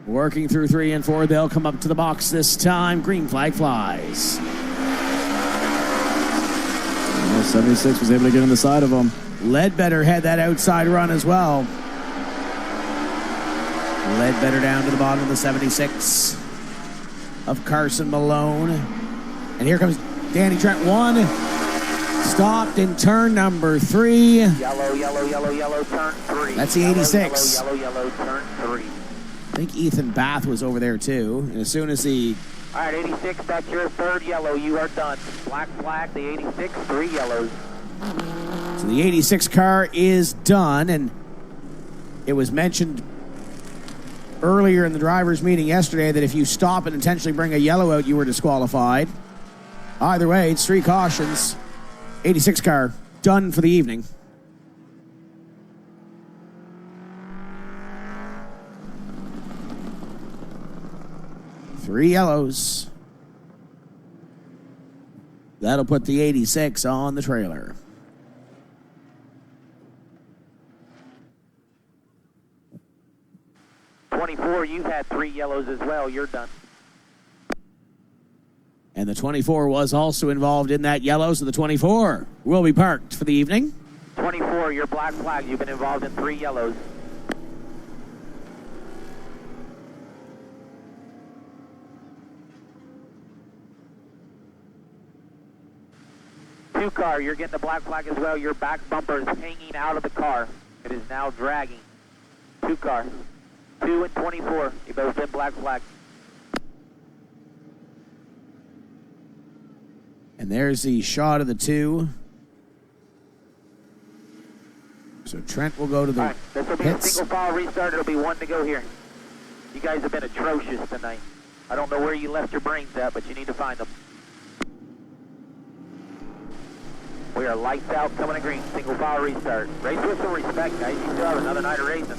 [SPEAKER 4] Working through 3 and 4, they'll come up to the box this time. Green flag flies.
[SPEAKER 2] 76 was able to get on the side of him.
[SPEAKER 4] Ledbetter had that outside run as well. Ledbetter down to the bottom of the 76 of Carson Malone. And here comes Danny Trent, 1. Stopped in turn number 3.
[SPEAKER 6] Yellow, yellow, yellow, yellow, turn 3.
[SPEAKER 4] That's the 86.
[SPEAKER 6] Yellow, yellow, yellow, turn 3.
[SPEAKER 4] I think Ethan Bath was over there too. And as soon as the
[SPEAKER 6] All right, 86, that's your third yellow. You are done. Black flag, the 86, 3 yellows.
[SPEAKER 4] So the 86 car is done, and it was mentioned earlier in the drivers' meeting yesterday that if you stop and intentionally bring a yellow out, you were disqualified. Either way, it's 3 cautions. 86 car, done for the evening. Three yellows. That'll put the 86 on the trailer.
[SPEAKER 6] '24, you've had 3 yellows as well. You're done.
[SPEAKER 4] And the 24 was also involved in that yellow, so the 24 will be parked for the evening.
[SPEAKER 6] 24, your black flag. You've been involved in 3 yellows. Two car, you're getting the black flag as well. Your back bumper is hanging out of the car. It is now dragging. 2 car. 2 and 24. You both been black flag.
[SPEAKER 4] And there's the shot of the 2. So Trent will go to the
[SPEAKER 6] All right, this will be
[SPEAKER 4] pits.
[SPEAKER 6] a single file restart. It'll be 1 to go here. You guys have been atrocious tonight. I don't know where you left your brains at, but you need to find them. We are lights out, coming to green. Single file restart. Race with some respect, guys. You still have another night of racing.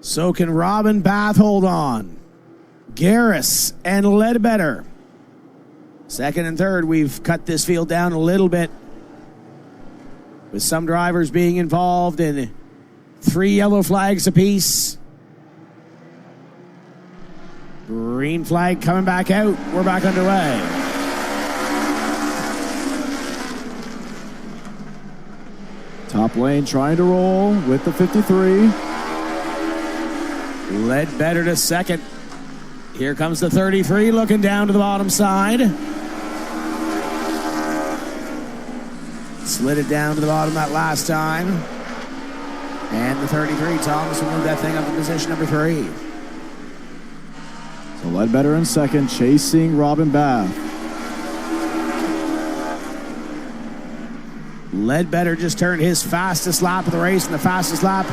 [SPEAKER 4] So can Robin Bath hold on? Garris and Ledbetter. Second and third, we've cut this field down a little bit, with some drivers being involved in 3 yellow flags apiece. Green flag coming back out. We're back underway.
[SPEAKER 2] Top lane trying to roll with the 53.
[SPEAKER 4] Ledbetter to second. Here comes the 33 looking down to the bottom side. Slid it down to the bottom that last time. And the 33, Thomas will move that thing up to position number 3.
[SPEAKER 2] So Ledbetter in second, chasing Robin Bath.
[SPEAKER 4] Ledbetter just turned his fastest lap of the race and the fastest lap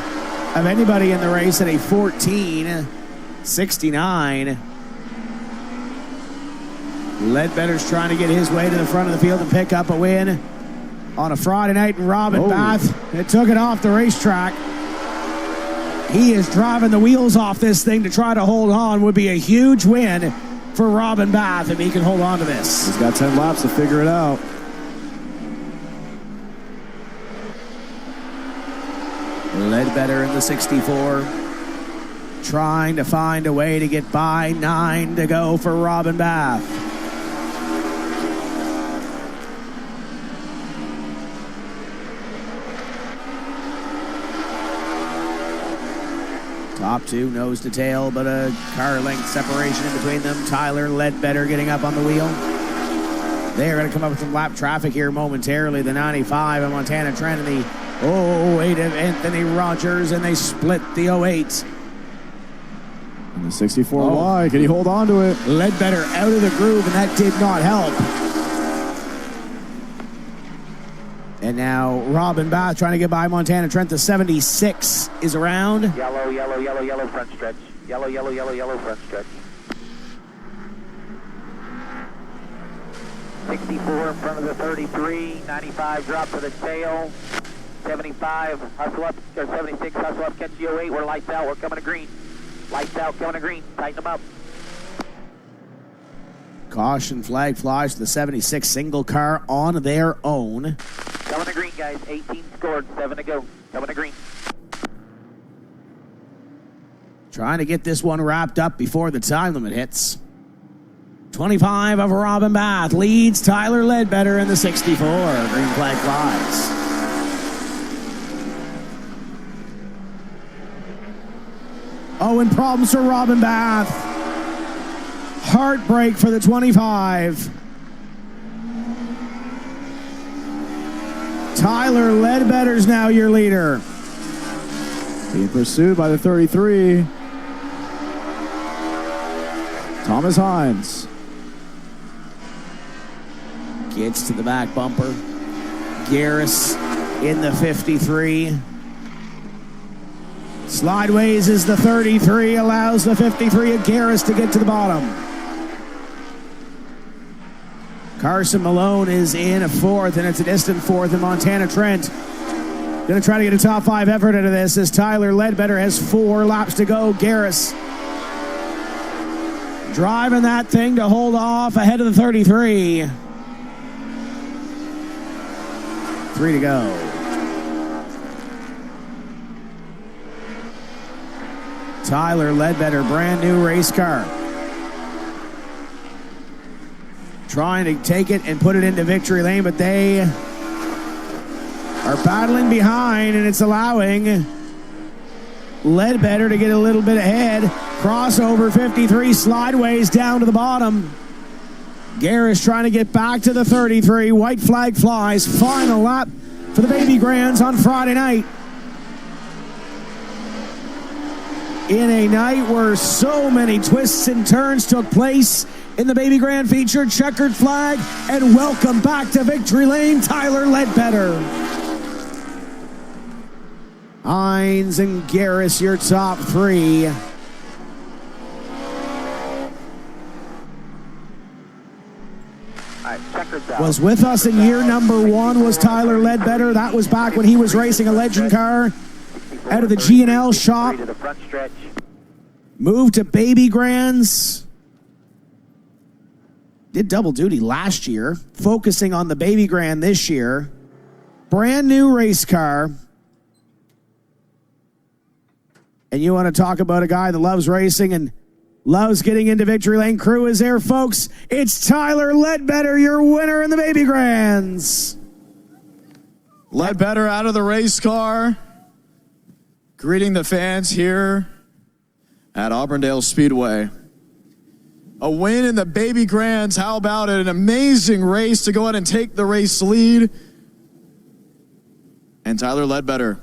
[SPEAKER 4] of anybody in the race at a 14:69. Ledbetter's trying to get his way to the front of the field and pick up a win on a Friday night in Robin Bath. It took it off the racetrack. He is driving the wheels off this thing to try to hold on. Would be a huge win for Robin Bath if he can hold on to this.
[SPEAKER 2] He's got 10 laps to figure it out.
[SPEAKER 4] Ledbetter in the 64. Trying to find a way to get by. 9 to go for Robin Bath. Top 2 nose to tail, but a car length separation in between them. Tyler Ledbetter getting up on the wheel. They're going to come up with some lap traffic here momentarily. The 95 of Montana Trent and the 08 of Anthony Rogers, and they split the 08.
[SPEAKER 2] And the 64 wide. Can he hold on to it?
[SPEAKER 4] Ledbetter out of the groove, and that did not help. And now Robin Bath trying to get by Montana Trent. The 76 is around.
[SPEAKER 6] Yellow, yellow, yellow, yellow front stretch. Yellow, yellow, yellow, yellow front stretch. 64 in front of the 33. 95 drop to the tail. 75 hustle up, or 76 hustle up, catch the 08. We're lights out. We're coming to green. Lights out, coming to green. Tighten them up.
[SPEAKER 4] Caution flag flies to the 76 single car on their own.
[SPEAKER 6] Coming to green, guys. 18 scored, 7 to go. Coming to green.
[SPEAKER 4] Trying to get this one wrapped up before the time limit hits. 25 of Robin Bath leads Tyler Ledbetter in the 64. Green flag flies. Oh, and problems for Robin Bath. Heartbreak for the 25. Tyler Ledbetter's now your leader.
[SPEAKER 2] Being pursued by the 33. Thomas Hines.
[SPEAKER 4] Gets to the back bumper. Garris in the 53. Slideways is the 33, allows the 53 of Garris to get to the bottom. Carson Malone is in a fourth, and it's a distant fourth, and Montana Trent going to try to get a top 5 effort out of this as Tyler Ledbetter has 4 laps to go. Garris driving that thing to hold off ahead of the 33. 3 to go. Tyler Ledbetter, brand new race car. Trying to take it and put it into victory lane, but they are battling behind, and it's allowing Ledbetter to get a little bit ahead. Crossover 53, slideways down to the bottom. Garris trying to get back to the 33. White flag flies. Final lap for the Baby Grands on Friday night. In a night where so many twists and turns took place in the Baby Grand feature, checkered flag, and welcome back to victory lane, Tyler Ledbetter. Hines and Garris, your top 3. Was with us in year number 1 was Tyler Ledbetter. That was back when he was racing a legend car out of the G&L shop. Moved to Baby Grands. Did double duty last year, focusing on the Baby Grand this year. Brand new race car. And you want to talk about a guy that loves racing and loves getting into victory lane. Crew is there, folks. It's Tyler Ledbetter, your winner in the Baby Grands.
[SPEAKER 2] Ledbetter out of the race car, greeting the fans here at Auburndale Speedway. A win in the Baby Grands. How about it? An amazing race to go ahead and take the race lead. And Tyler Ledbetter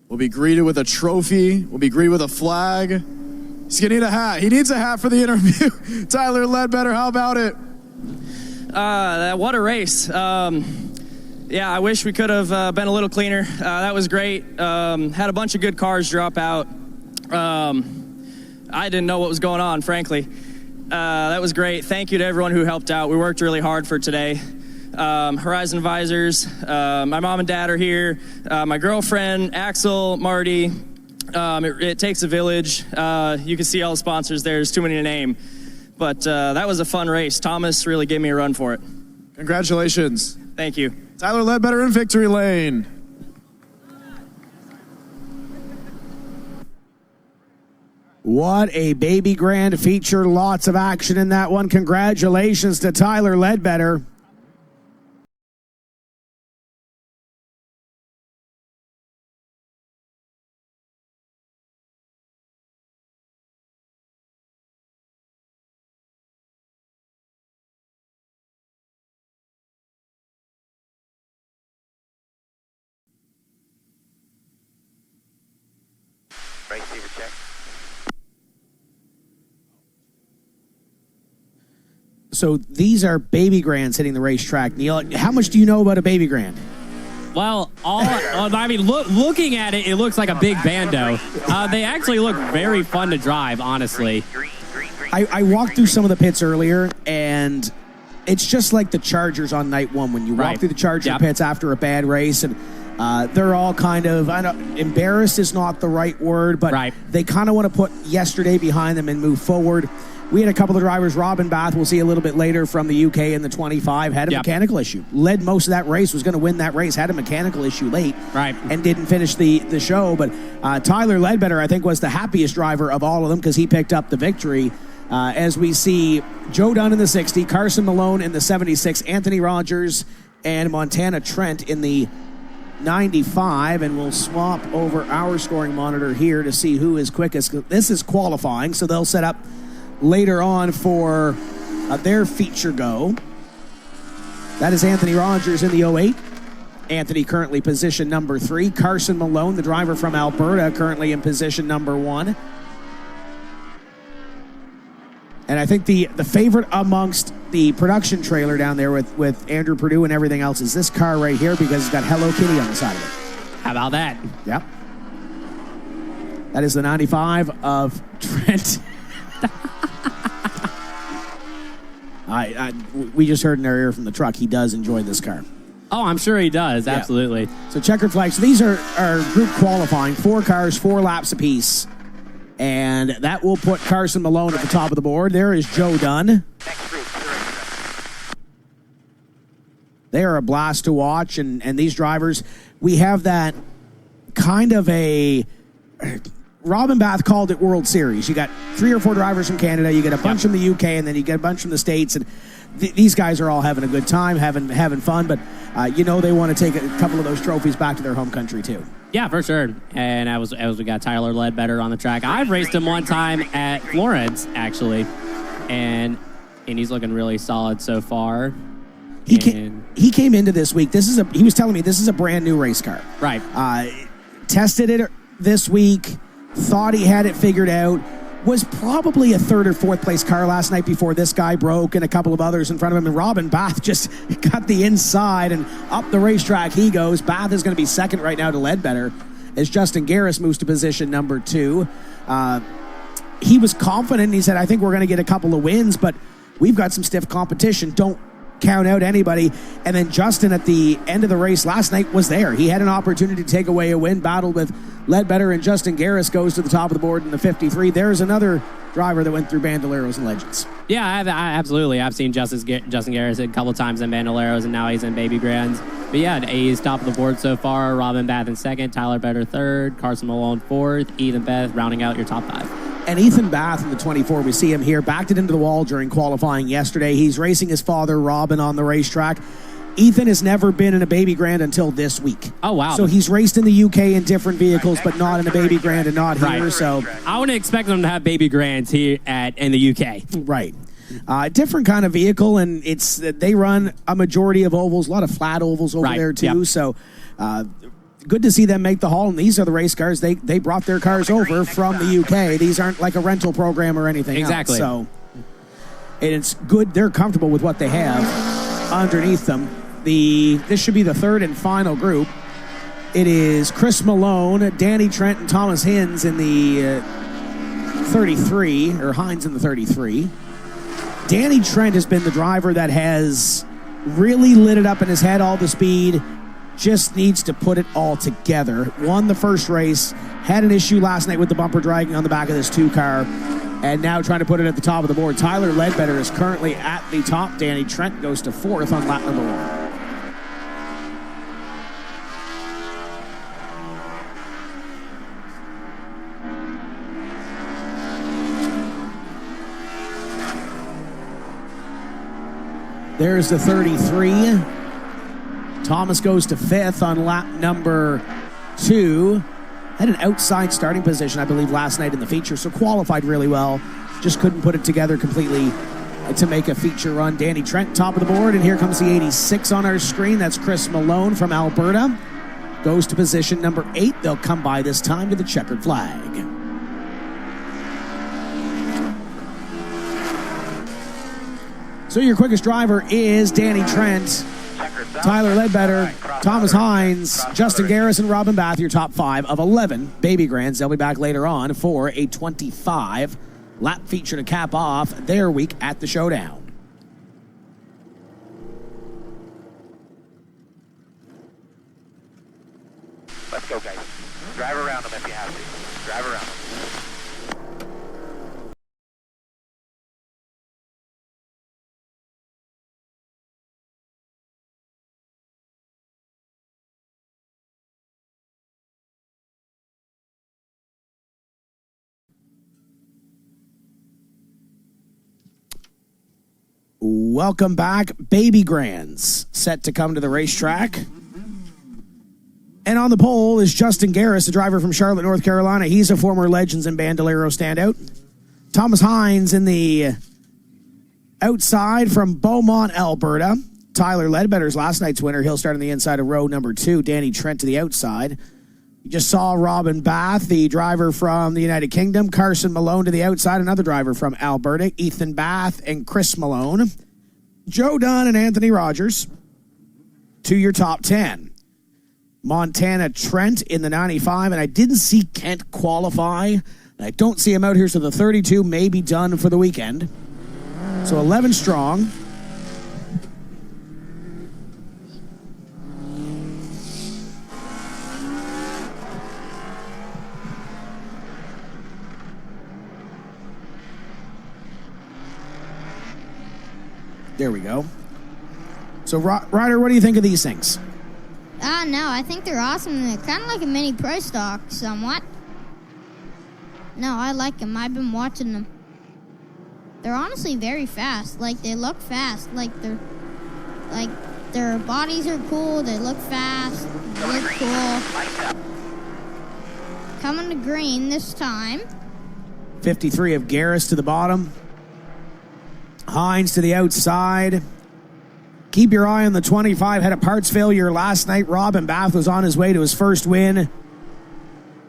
[SPEAKER 2] will be greeted with a trophy, will be greeted with a flag. He's going to need a hat. He needs a hat for the interview. Tyler Ledbetter, how about it?
[SPEAKER 9] What a race. Yeah, I wish we could have been a little cleaner. That was great. Had a bunch of good cars drop out. I didn't know what was going on, frankly. That was great. Thank you to everyone who helped out. We worked really hard for today. Horizon Visors, my mom and dad are here. My girlfriend, Axel, Marty. It takes a village. You can see all the sponsors there. There's too many to name. But that was a fun race. Thomas really gave me a run for it.
[SPEAKER 2] Congratulations.
[SPEAKER 9] Thank you.
[SPEAKER 2] Tyler Ledbetter in victory lane.
[SPEAKER 4] What a Baby Grand feature. Lots of action in that one. Congratulations to Tyler Ledbetter.
[SPEAKER 6] Receiver check.
[SPEAKER 4] So these are Baby Grands hitting the racetrack. Neil, how much do you know about a Baby Grand?
[SPEAKER 10] Well, looking at it, it looks like a big bando. They actually look very fun to drive, honestly.
[SPEAKER 4] I walked through some of the pits earlier, and it's just like the Chargers on night 1 when you walk through the Charger pits after a bad race, and they're all kind of, embarrassed is not the right word, but they kind of want to put yesterday behind them and move forward. We had a couple of drivers, Robin Bath, we'll see a little bit later from the UK in the 25, had a mechanical issue. Led most of that race, was going to win that race, had a mechanical issue late, and didn't finish the show. But Tyler Ledbetter, I think, was the happiest driver of all of them because he picked up the victory. As we see Joe Dunn in the 60, Carson Malone in the 76, Anthony Rogers and Montana Trent in the 95, and we'll swap over our scoring monitor here to see who is quickest. This is qualifying, so they'll set up later on for their feature go. That is Anthony Rogers in the 08, Anthony currently position number 3. Carson Malone, the driver from Alberta, currently in position number 1. And I think the favorite amongst the production trailer down there with Andrew Purdue and everything else is this car right here because it's got Hello Kitty on the side of it.
[SPEAKER 10] How about that?
[SPEAKER 4] Yep. That is the 95 of Trent. We just heard in our ear from the truck, he does enjoy this car.
[SPEAKER 10] Oh, I'm sure he does. Yeah. Absolutely.
[SPEAKER 4] So checkered flag. So these are group qualifying. 4 cars, 4 laps apiece. And that will put Carson Malone at the top of the board. There is Joe Dunn. They are a blast to watch. And these drivers, we have that kind of a... Robin Bath called it World Series. You got 3 or 4 drivers from Canada. You get a bunch from the UK, and then you get a bunch from the States. And these guys are all having a good time, having fun. But they want to take a couple of those trophies back to their home country too.
[SPEAKER 10] Yeah, for sure. And as we got Tyler Ledbetter on the track, I've raced him one time at Florence actually, and he's looking really solid so far.
[SPEAKER 4] He came into this week. He was telling me this is a brand new race car.
[SPEAKER 10] Right.
[SPEAKER 4] Tested it this week. Thought he had it figured out, was probably a 3rd or 4th place car last night before this guy broke and a couple of others in front of him. And Robin Bath just got the inside and up the racetrack he goes. Bath is going to be 2nd right now to Ledbetter as Justin Garris moves to position number 2. He was confident. He said, I think we're going to get a couple of wins, but we've got some stiff competition. Don't count out anybody. And then Justin at the end of the race last night was there. He had an opportunity to take away a win, battled with Ledbetter, and Justin Garris goes to the top of the board in the 53. There's another driver that went through Bandoleros and Legends.
[SPEAKER 10] Yeah, absolutely. I've seen Justin Garris a couple times in Bandoleros, and now he's in Baby Grands. But yeah, he's top of the board so far. Robin Bath in 2nd, Tyler Better 3rd, Carson Malone 4th, Ethan Beth rounding out your top 5.
[SPEAKER 4] And Ethan Bath in the 24, we see him here, backed it into the wall during qualifying yesterday. He's racing his father, Robin, on the racetrack. Ethan has never been in a Baby Grand until this week.
[SPEAKER 10] Oh, wow.
[SPEAKER 4] So he's raced in the UK in different vehicles, but not in a Baby Grand and not here.
[SPEAKER 10] Right.
[SPEAKER 4] So
[SPEAKER 10] I wouldn't expect them to have Baby Grands here in the UK.
[SPEAKER 4] Right. Different kind of vehicle, and they run a majority of ovals, a lot of flat ovals over there too. Yep. So good to see them make the haul, and these are the race cars. They brought their cars over from the UK. These aren't like a rental program or anything
[SPEAKER 10] exactly.
[SPEAKER 4] else. So it's good. They're comfortable with what they have underneath them. This should be the 3rd and final group. It is Chris Malone, Danny Trent, and Thomas Hines in the 33, or Hines in the 33. Danny Trent has been the driver that has really lit it up in his head, all the speed. Just needs to put it all together. Won the first race, had an issue last night with the bumper dragging on the back of this 2 car, and now trying to put it at the top of the board. Tyler Ledbetter is currently at the top. Danny Trent goes to 4th on lap number 1. There's the 33. Thomas goes to 5th on lap number 2. Had an outside starting position, I believe, last night in the feature, so qualified really well. Just couldn't put it together completely to make a feature run. Danny Trent, top of the board, and here comes the 86 on our screen. That's Chris Malone from Alberta. Goes to position number 8. They'll come by this time to the checkered flag. So your quickest driver is Danny Trent, Tyler Ledbetter, Thomas Hines, Justin Garris, and Robin Bath, your top 5 of 11 Baby Grands. They'll be back later on for a 25-lap feature to cap off their week at the Showdown.
[SPEAKER 6] Let's go, guys. Drive around them if you have to. Drive around them.
[SPEAKER 4] Welcome back. Baby Grands set to come to the racetrack. And on the pole is Justin Garris, the driver from Charlotte, North Carolina. He's a former Legends and Bandolero standout. Thomas Hines in the outside from Beaumont, Alberta. Tyler Ledbetter's last night's winner. He'll start on the inside of row number 2. Danny Trent to the outside. You just saw Robin Bath, the driver from the United Kingdom. Carson Malone to the outside, another driver from Alberta. Ethan Bath and Chris Malone. Joe Dunn and Anthony Rogers to your top 10. Montana Trent in the 95, and I didn't see Kent qualify. I don't see him out here, so the 32 may be done for the weekend. So 11 strong. There we go. So, Ryder, what do you think of these things?
[SPEAKER 11] No, I think they're awesome. They're kind of like a mini pro stock, somewhat. No, I like them. I've been watching them. They're honestly very fast. Like, they look fast. Their bodies are cool. They look fast. They look cool. Coming to green this time.
[SPEAKER 4] 53 of Garris to the bottom. Hines to the outside. Keep your eye on the 25. Had a parts failure last night. Robin Bath was on his way to his first win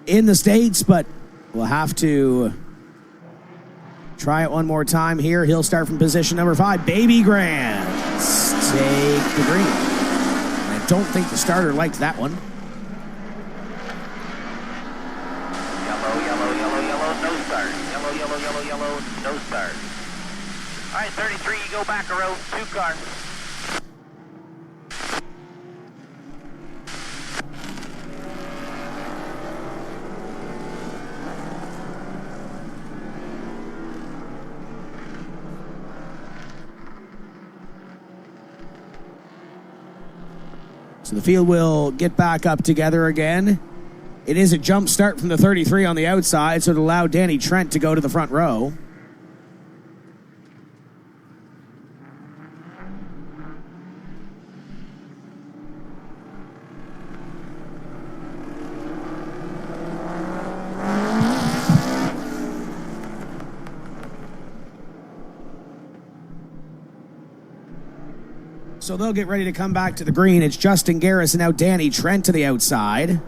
[SPEAKER 4] in the States, but we'll have to try it one more time here. He'll start from position number 5. Baby Grands take the green. And I don't think the starter liked that one.
[SPEAKER 6] Yellow, no start. Yellow, no start. All right, 33, you go back a row, 2 car.
[SPEAKER 4] So the field will get back up together again. It is a jump start from the 33 on the outside, so it'll allow Danny Trent to go to the front row. So they'll get ready to come back to the green. It's Justin Garris and now Danny Trent to the outside.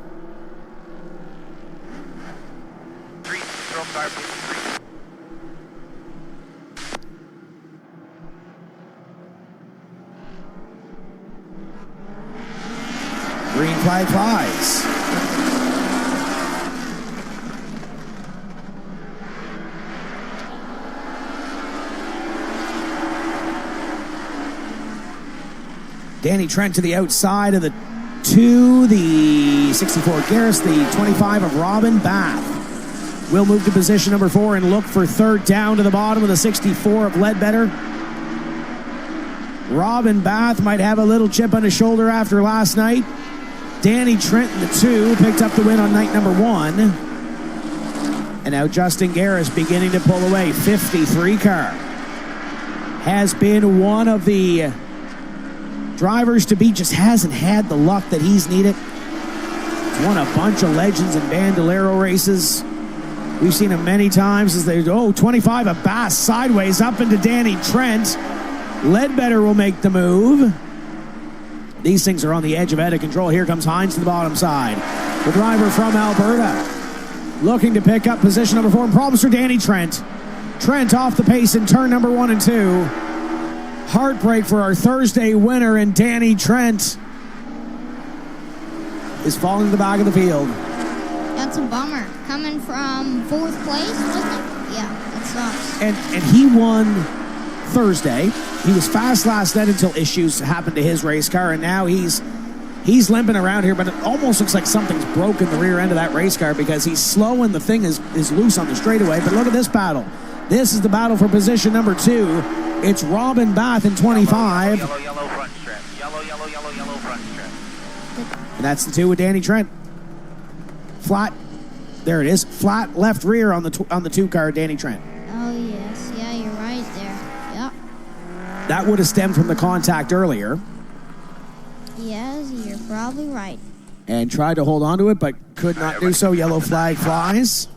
[SPEAKER 4] Green flag flies. Danny Trent to the outside of the 2, the 64 Garris, the 25 of Robin Bath. We'll move to position number 4 and look for third down to the bottom of the 64 of Ledbetter. Robin Bath might have a little chip on his shoulder after last night. Danny Trent in the 2 picked up the win on night number 1. And now Justin Garris beginning to pull away. 53 car. Has been one of the drivers to beat, just hasn't had the luck that he's needed. He's won a bunch of Legends and Bandolero races. We've seen him many times as they 25 of Bass sideways up into Danny Trent. Ledbetter will make the move. These things are on the edge of out of control. Here comes Hines to the bottom side. The driver from Alberta looking to pick up position number 4 and problems for Danny Trent. Trent off the pace in turn number 1 and 2. Heartbreak for our Thursday winner, and Danny Trent is falling to the back of the field.
[SPEAKER 11] That's a bummer. Coming from 4th place, wasn't it? Yeah, that sucks.
[SPEAKER 4] And he won Thursday. He was fast last night until issues happened to his race car, and now he's limping around here, but it almost looks like something's broken the rear end of that race car because he's slow and the thing is loose on the straightaway. But look at this battle. This is the battle for position number 2. It's Robin Bath in 25.
[SPEAKER 6] Yellow front strip. Yellow front strip.
[SPEAKER 4] And that's the 2 with Danny Trent. Flat. There it is. Flat left rear on the 2 car, Danny Trent.
[SPEAKER 11] Oh, yes. Yeah, you're right there. Yep.
[SPEAKER 4] That would have stemmed from the contact earlier.
[SPEAKER 11] Yes, you're probably right.
[SPEAKER 4] And tried to hold on to it, but could not do so. Yellow flag flies.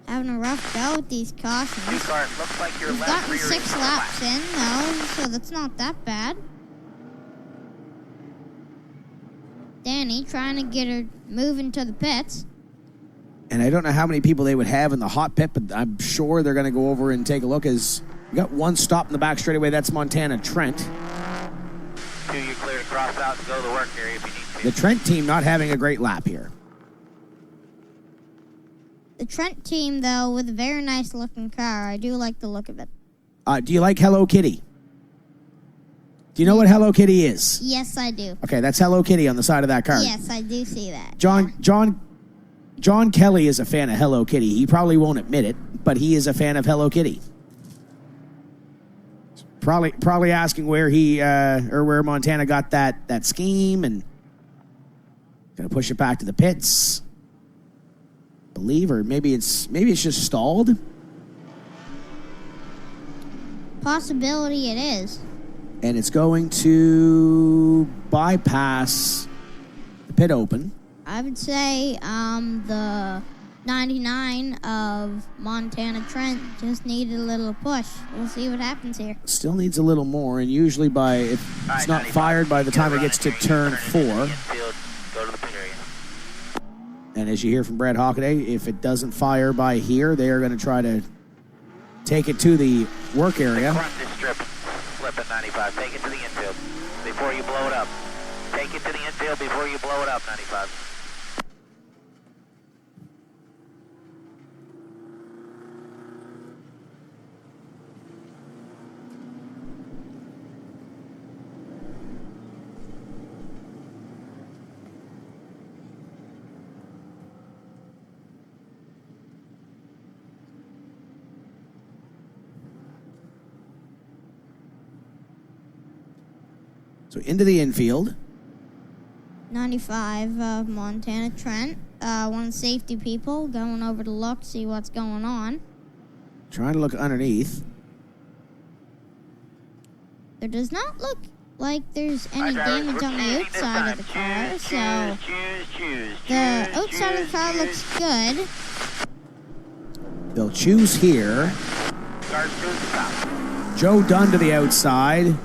[SPEAKER 11] Having a rough go with these cautions.
[SPEAKER 6] Looks like your
[SPEAKER 11] We've
[SPEAKER 6] left
[SPEAKER 11] gotten
[SPEAKER 6] rear
[SPEAKER 11] 6 laps in, though, so that's not that bad. Danny trying to get her moving to the pits.
[SPEAKER 4] And I don't know how many people they would have in the hot pit, but I'm sure they're going to go over and take a look. As we got one stop in the back straightaway. That's Montana Trent.
[SPEAKER 6] 2, you're clear to cross out and go to the work area if you need to.
[SPEAKER 4] The Trent team not having a great lap here.
[SPEAKER 11] The Trent team, though, with a very nice looking car. I do like the look of it.
[SPEAKER 4] Do you like Hello Kitty? Do you know what Hello Kitty is?
[SPEAKER 11] Yes, I do.
[SPEAKER 4] Okay, that's Hello Kitty on the side of that car.
[SPEAKER 11] Yes, I do see that.
[SPEAKER 4] John Kelly is a fan of Hello Kitty. He probably won't admit it, but he is a fan of Hello Kitty. Probably asking where he or where Montana got that scheme, and gonna push it back to the pits. Believe, or maybe it's just stalled.
[SPEAKER 11] Possibility it is.
[SPEAKER 4] And it's going to bypass the pit open.
[SPEAKER 11] I would say the 99 of Montana Trent just needed a little push. We'll see what happens here.
[SPEAKER 4] Still needs a little more, and usually if it's not fired by the time it gets to turn 4.
[SPEAKER 6] Go to the pit area.
[SPEAKER 4] And as you hear from Brad Hockaday, if it doesn't fire by here, they are going to try to take it to the work area.
[SPEAKER 6] Front this strip, slip at 95. Take it to the infield before you blow it up. Take it to the infield before you blow it up, 95.
[SPEAKER 4] So into the infield.
[SPEAKER 11] 95 of Montana Trent. One of the safety people going over to look, see what's going on.
[SPEAKER 4] Trying to look underneath.
[SPEAKER 11] There does not look like there's any damage on the outside of the car, so the outside of the car looks good.
[SPEAKER 4] They'll choose here. Joe Dunn to the outside.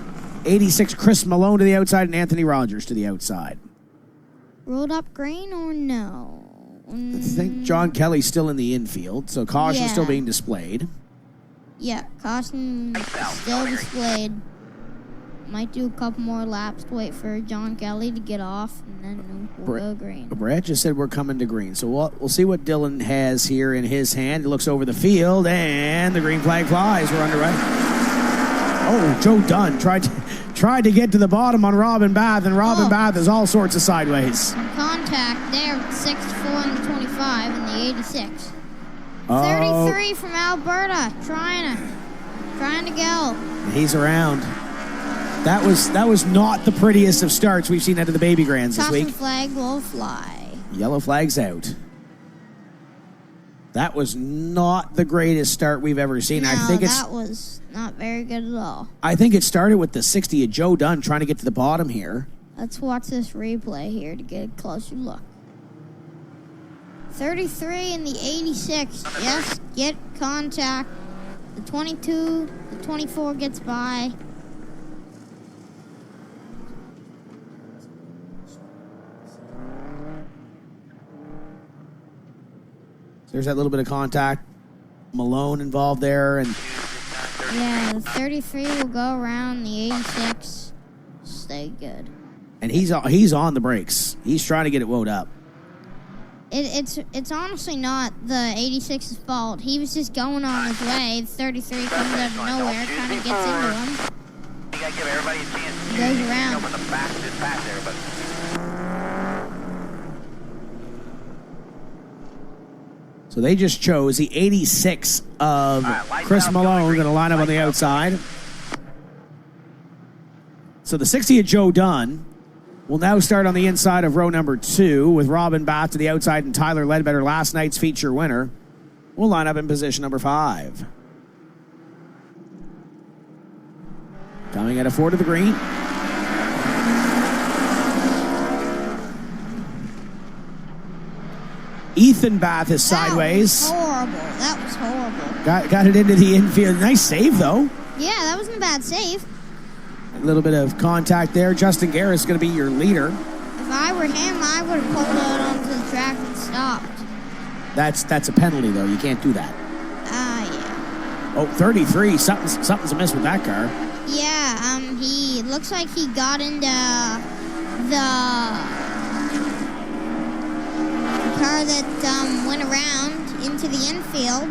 [SPEAKER 4] 86 Chris Malone to the outside, and Anthony Rogers to the outside.
[SPEAKER 11] Rolled up green or no?
[SPEAKER 4] I think John Kelly's still in the infield, so caution still being displayed.
[SPEAKER 11] Yeah, caution still displayed. Might do a couple more laps to wait for John Kelly to get off, and then we'll go green.
[SPEAKER 4] Brett just said we're coming to green, so we'll see what Dylan has here in his hand. He looks over the field, and the green flag flies. We're underway. Oh, Joe Dunn tried to get to the bottom on Robin Bath, and Robin Bath is all sorts of sideways.
[SPEAKER 11] Contact there with 64 and the 25 and the 86. 33 from Alberta, trying to go.
[SPEAKER 4] He's around. That was not the prettiest of starts we've seen out of the Baby Grands this week.
[SPEAKER 11] Caution flag will fly.
[SPEAKER 4] Yellow flag's out. That was not the greatest start we've ever seen.
[SPEAKER 11] No,
[SPEAKER 4] I think
[SPEAKER 11] that was not very good at all.
[SPEAKER 4] I think it started with the 60 of Joe Dunn trying to get to the bottom here.
[SPEAKER 11] Let's watch this replay here to get a closer look. 33 and the 86. Yes, get contact. The 22, the 24 gets by.
[SPEAKER 4] There's that little bit of contact. Malone involved there, and
[SPEAKER 11] yeah, the 33 will go around the 86. Stay good.
[SPEAKER 4] And he's on the brakes. He's trying to get it wound up.
[SPEAKER 11] It's honestly not the 86's fault. He was just going on his way. The 33 comes out of nowhere, kind of gets into him.
[SPEAKER 6] You gotta give everybody a chance to
[SPEAKER 11] goes around.
[SPEAKER 6] Open the fastest pass there, but.
[SPEAKER 4] So they just chose the 86 of Chris Malone, going to line up on the outside. So the 60 of Joe Dunn will now start on the inside of row number 2 with Robin Bath to the outside and Tyler Ledbetter, last night's feature winner, will line up in position number 5. Coming at a 4 to the green. Ethan Bath is sideways.
[SPEAKER 11] That was horrible.
[SPEAKER 4] Got it into the infield. Nice save, though.
[SPEAKER 11] Yeah, that wasn't a bad save.
[SPEAKER 4] A little bit of contact there. Justin Garris is going to be your leader.
[SPEAKER 11] If if I were him, I would have pulled out onto the track and stopped.
[SPEAKER 4] That's a penalty, though. You can't do that.
[SPEAKER 11] Yeah.
[SPEAKER 4] Oh, 33. Something's amiss with that car.
[SPEAKER 11] Yeah, he looks like he got into the car that went around into the infield.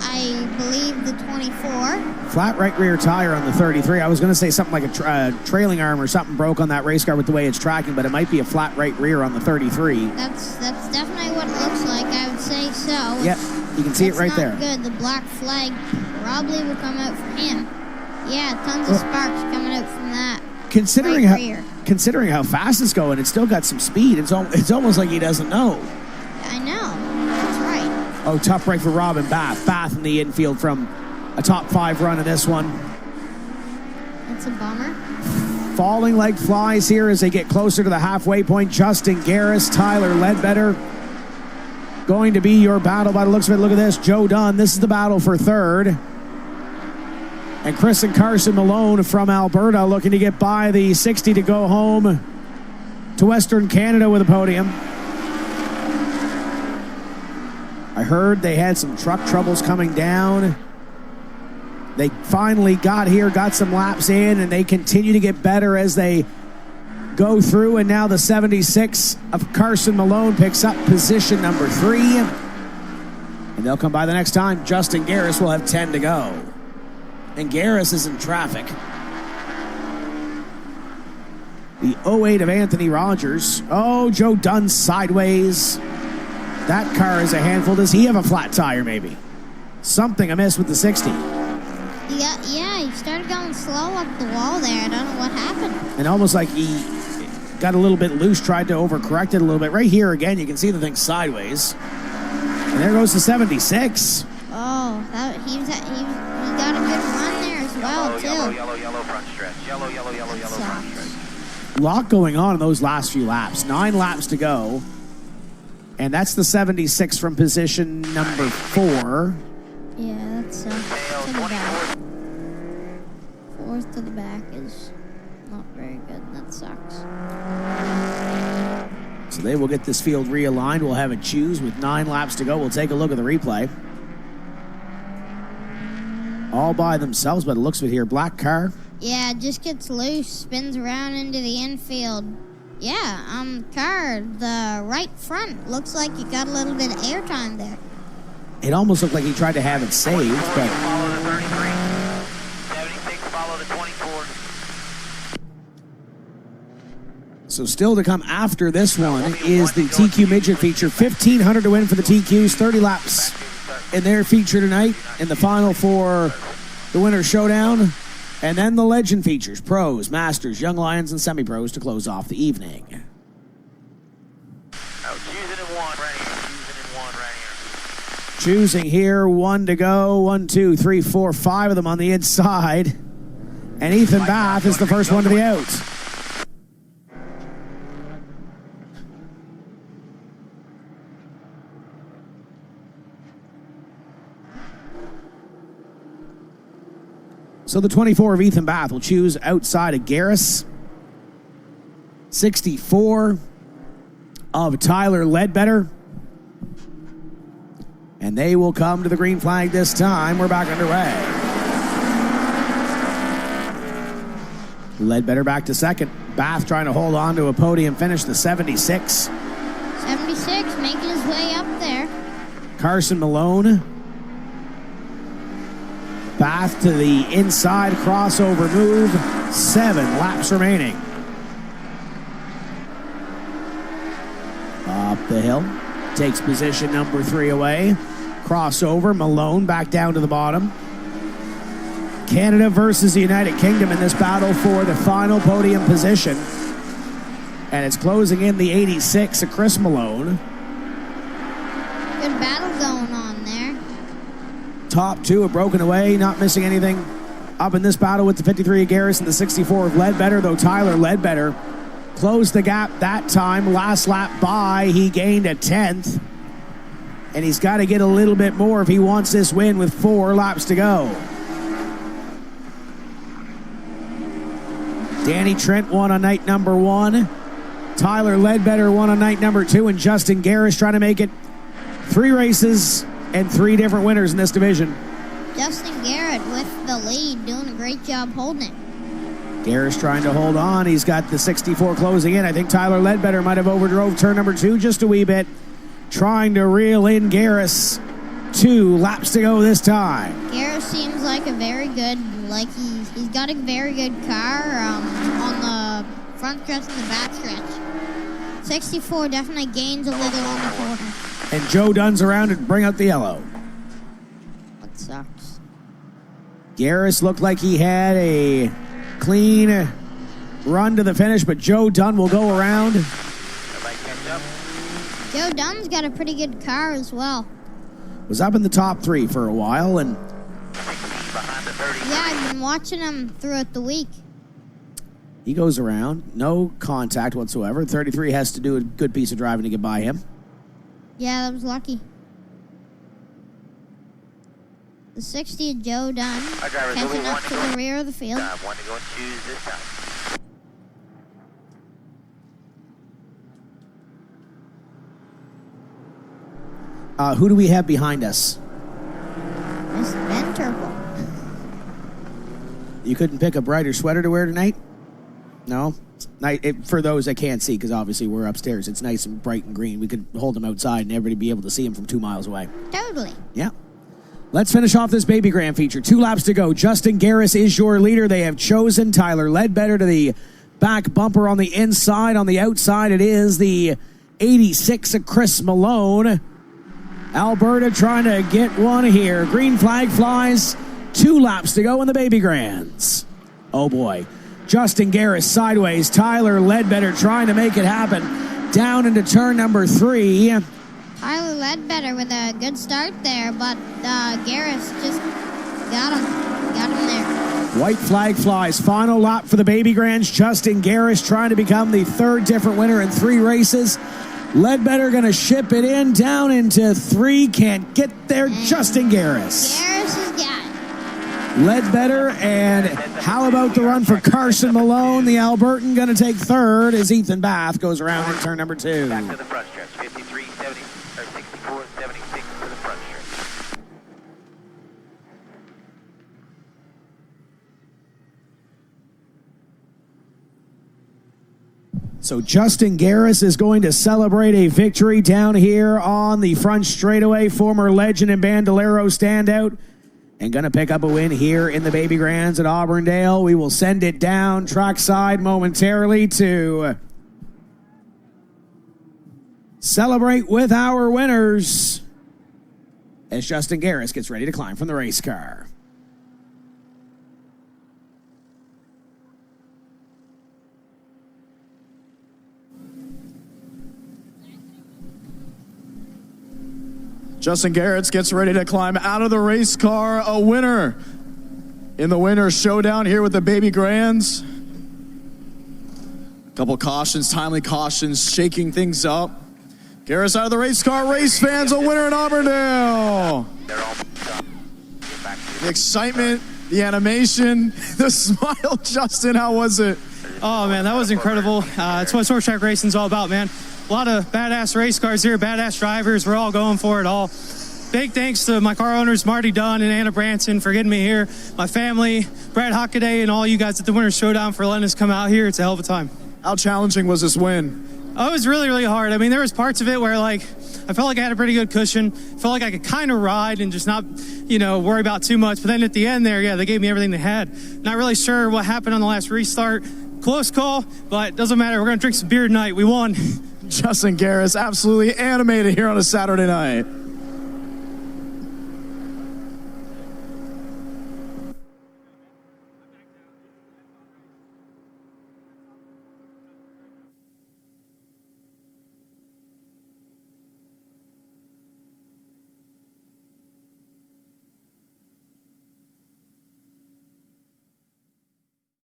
[SPEAKER 11] I believe the 24.
[SPEAKER 4] Flat right rear tire on the 33. I was going to say something like a trailing arm or something broke on that race car with the way it's tracking, but it might be a flat right rear on the 33.
[SPEAKER 11] That's definitely what it looks like. I would say so.
[SPEAKER 4] Yep, you can see it right there.
[SPEAKER 11] Good. The black flag probably will come out for him. Yeah, tons of sparks coming out from that.
[SPEAKER 4] Considering how fast it's going, it's still got some speed. It's almost like he doesn't know.
[SPEAKER 11] I know. That's right.
[SPEAKER 4] Oh, tough break for Robin Bath. Bath in the infield from a top 5 run in this one.
[SPEAKER 11] That's a bummer.
[SPEAKER 4] Falling like flies here as they get closer to the halfway point. Justin Garris, Tyler Ledbetter going to be your battle by the looks of it. Look at this. Joe Dunn. This is the battle for third. And Chris and Carson Malone from Alberta looking to get by the 60 to go home to Western Canada with a podium. I heard they had some truck troubles coming down. They finally got here, got some laps in, and they continue to get better as they go through. And now the 76 of Carson Malone picks up position number 3. And they'll come by the next time. Justin Garris will have 10 to go. And Garris is in traffic. The 08 of Anthony Rogers. Oh, Joe Dunn sideways. That car is a handful. Does he have a flat tire, maybe? Something amiss with the 60.
[SPEAKER 11] Yeah, he started going slow up the wall there. I don't know what happened.
[SPEAKER 4] And almost like he got a little bit loose, tried to overcorrect it a little bit. Right here again, you can see the thing sideways. And there goes the 76.
[SPEAKER 11] Oh, he got a good run there as well, too.
[SPEAKER 6] Yellow front stretch. Yellow front stretch.
[SPEAKER 4] A lot going on in those last few laps. 9 laps to go. And that's the 76 from position number 4.
[SPEAKER 11] Yeah, that's to the back. 4th to the back is not very good. That sucks.
[SPEAKER 4] So they will get this field realigned. We'll have it choose with 9 laps to go. We'll take a look at the replay. All by themselves, but it looks of it here. Black car.
[SPEAKER 11] Yeah, it just gets loose, spins around into the infield. Yeah, car, the right front looks like you got a little bit of airtime there.
[SPEAKER 4] It almost looked like he tried to have it saved, but...
[SPEAKER 6] Follow the 33. 76, follow the 24.
[SPEAKER 4] So still to come after this one is the TQ Midget feature. 1,500 to win for the TQs, 30 laps in their feature tonight, in the final for the Winter Showdown. And then the Legend features, Pros, Masters, Young Lions, and Semi-Pros to close off the evening. Choosing here, 1 to go. 1, 2, 3, 4, 5 of them on the inside. And Ethan Bath is the first one to the out. So the 24 of Ethan Bath will choose outside of Garris. 64 of Tyler Ledbetter. And they will come to the green flag this time. We're back underway. Ledbetter back to second. Bath trying to hold on to a podium finish, the 76.
[SPEAKER 11] 76 making his way up there.
[SPEAKER 4] Carson Malone. Bath to the inside crossover move. 7 laps remaining. Up the hill. Takes position number 3 away. Crossover. Malone back down to the bottom. Canada versus the United Kingdom in this battle for the final podium position. And it's closing in the 86 of Chris Malone.
[SPEAKER 11] Good battle going on there.
[SPEAKER 4] Top 2 have broken away, not missing anything. Up in this battle with the 53 of Garris and the 64 of Ledbetter, though Tyler Ledbetter closed the gap that time. Last lap by, he gained a 10th. And he's got to get a little bit more if he wants this win with 4 laps to go. Danny Trent won on night number 1. Tyler Ledbetter won on night number 2, and Justin Garris trying to make it 3 races and 3 different winners in this division.
[SPEAKER 11] Justin Garrett with the lead, doing a great job holding it.
[SPEAKER 4] Garris trying to hold on. He's got the 64 closing in. I think Tyler Ledbetter might have overdrove turn number 2 just a wee bit. Trying to reel in Garris. 2 laps to go this time.
[SPEAKER 11] Garris seems like a very good, he's got a very good car on the front stretch and the back stretch. 64 definitely gains a little on the corner.
[SPEAKER 4] And Joe Dunn's around to bring out the yellow.
[SPEAKER 11] That sucks.
[SPEAKER 4] Garris looked like he had a clean run to the finish, but Joe Dunn will go around.
[SPEAKER 11] Joe Dunn's got a pretty good car as well.
[SPEAKER 4] Was up in the top 3 for a while, and
[SPEAKER 11] yeah, I've been watching him throughout the week.
[SPEAKER 4] he goes around. No contact whatsoever. 33 has to do a good piece of driving to get by him.
[SPEAKER 11] Yeah, that was lucky. The 60 of Joe Dunn catching up to the rear of the field.
[SPEAKER 6] One to go and choose this time.
[SPEAKER 4] Who do we have behind us?
[SPEAKER 11] Miss Ben Turple.
[SPEAKER 4] You couldn't pick a brighter sweater to wear tonight? No? For those that can't see, because obviously we're upstairs, it's nice and bright and green. We could hold them outside and everybody be able to see them from 2 miles away.
[SPEAKER 11] Totally.
[SPEAKER 4] Yeah. Let's finish off this Baby Grand feature. 2 laps to go. Justin Garris is your leader. They have chosen Tyler Ledbetter to the back bumper on the inside. On the outside, it is the 86 of Chris Malone. Alberta trying to get one here. Green flag flies. 2 laps to go in the Baby Grands. Oh, boy. Justin Garris sideways. Tyler Ledbetter trying to make it happen. Down into turn number 3.
[SPEAKER 11] Tyler Ledbetter with a good start there, but Garris just got him there.
[SPEAKER 4] White flag flies. Final lap for the Baby Grands. Justin Garris trying to become the 3rd different winner in 3 races. Ledbetter going to ship it in down into 3. Can't get there. And Justin Garris.
[SPEAKER 11] Garris has got it.
[SPEAKER 4] Ledbetter, and how about the run for Carson Malone? The Albertan going to take 3rd as Ethan Bath goes around in turn number 2.
[SPEAKER 6] Back to the front stretch. 53, 70, or 64, 76 to the front stretch.
[SPEAKER 4] So Justin Garris is going to celebrate a victory down here on the front straightaway. Former legend and Bandolero standout. And going to pick up a win here in the Baby Grands at Auburndale. We will send it down trackside momentarily to celebrate with our winners as Justin Garris gets ready to climb from the race car.
[SPEAKER 2] Justin Garrett gets ready to climb out of the race car, a winner in the winner's showdown here with the Baby Grands. Couple cautions, timely cautions, shaking things up. Garrett's out of the race car. Race fans, a winner in Auburndale. The excitement, the animation, the smile. Justin, how was it?
[SPEAKER 12] Oh, man, that was incredible. It's what short track racing's all about, man. A lot of badass race cars here, badass drivers. We're all going for it all. Big thanks to my car owners, Marty Dunn and Anna Branson, for getting me here. My family, Brad Hockaday, and all you guys at the Winner's Showdown for letting us come out here. It's a hell of a time.
[SPEAKER 2] How challenging was this win?
[SPEAKER 12] Oh, it was really, really hard. I mean, there was parts of it where, I felt like I had a pretty good cushion. Felt like I could kind of ride and just not, worry about too much. But then at the end there, they gave me everything they had. Not really sure what happened on the last restart. Close call, but it doesn't matter. We're going to drink some beer tonight. We won.
[SPEAKER 2] Justin Garris, absolutely animated here on a Saturday night.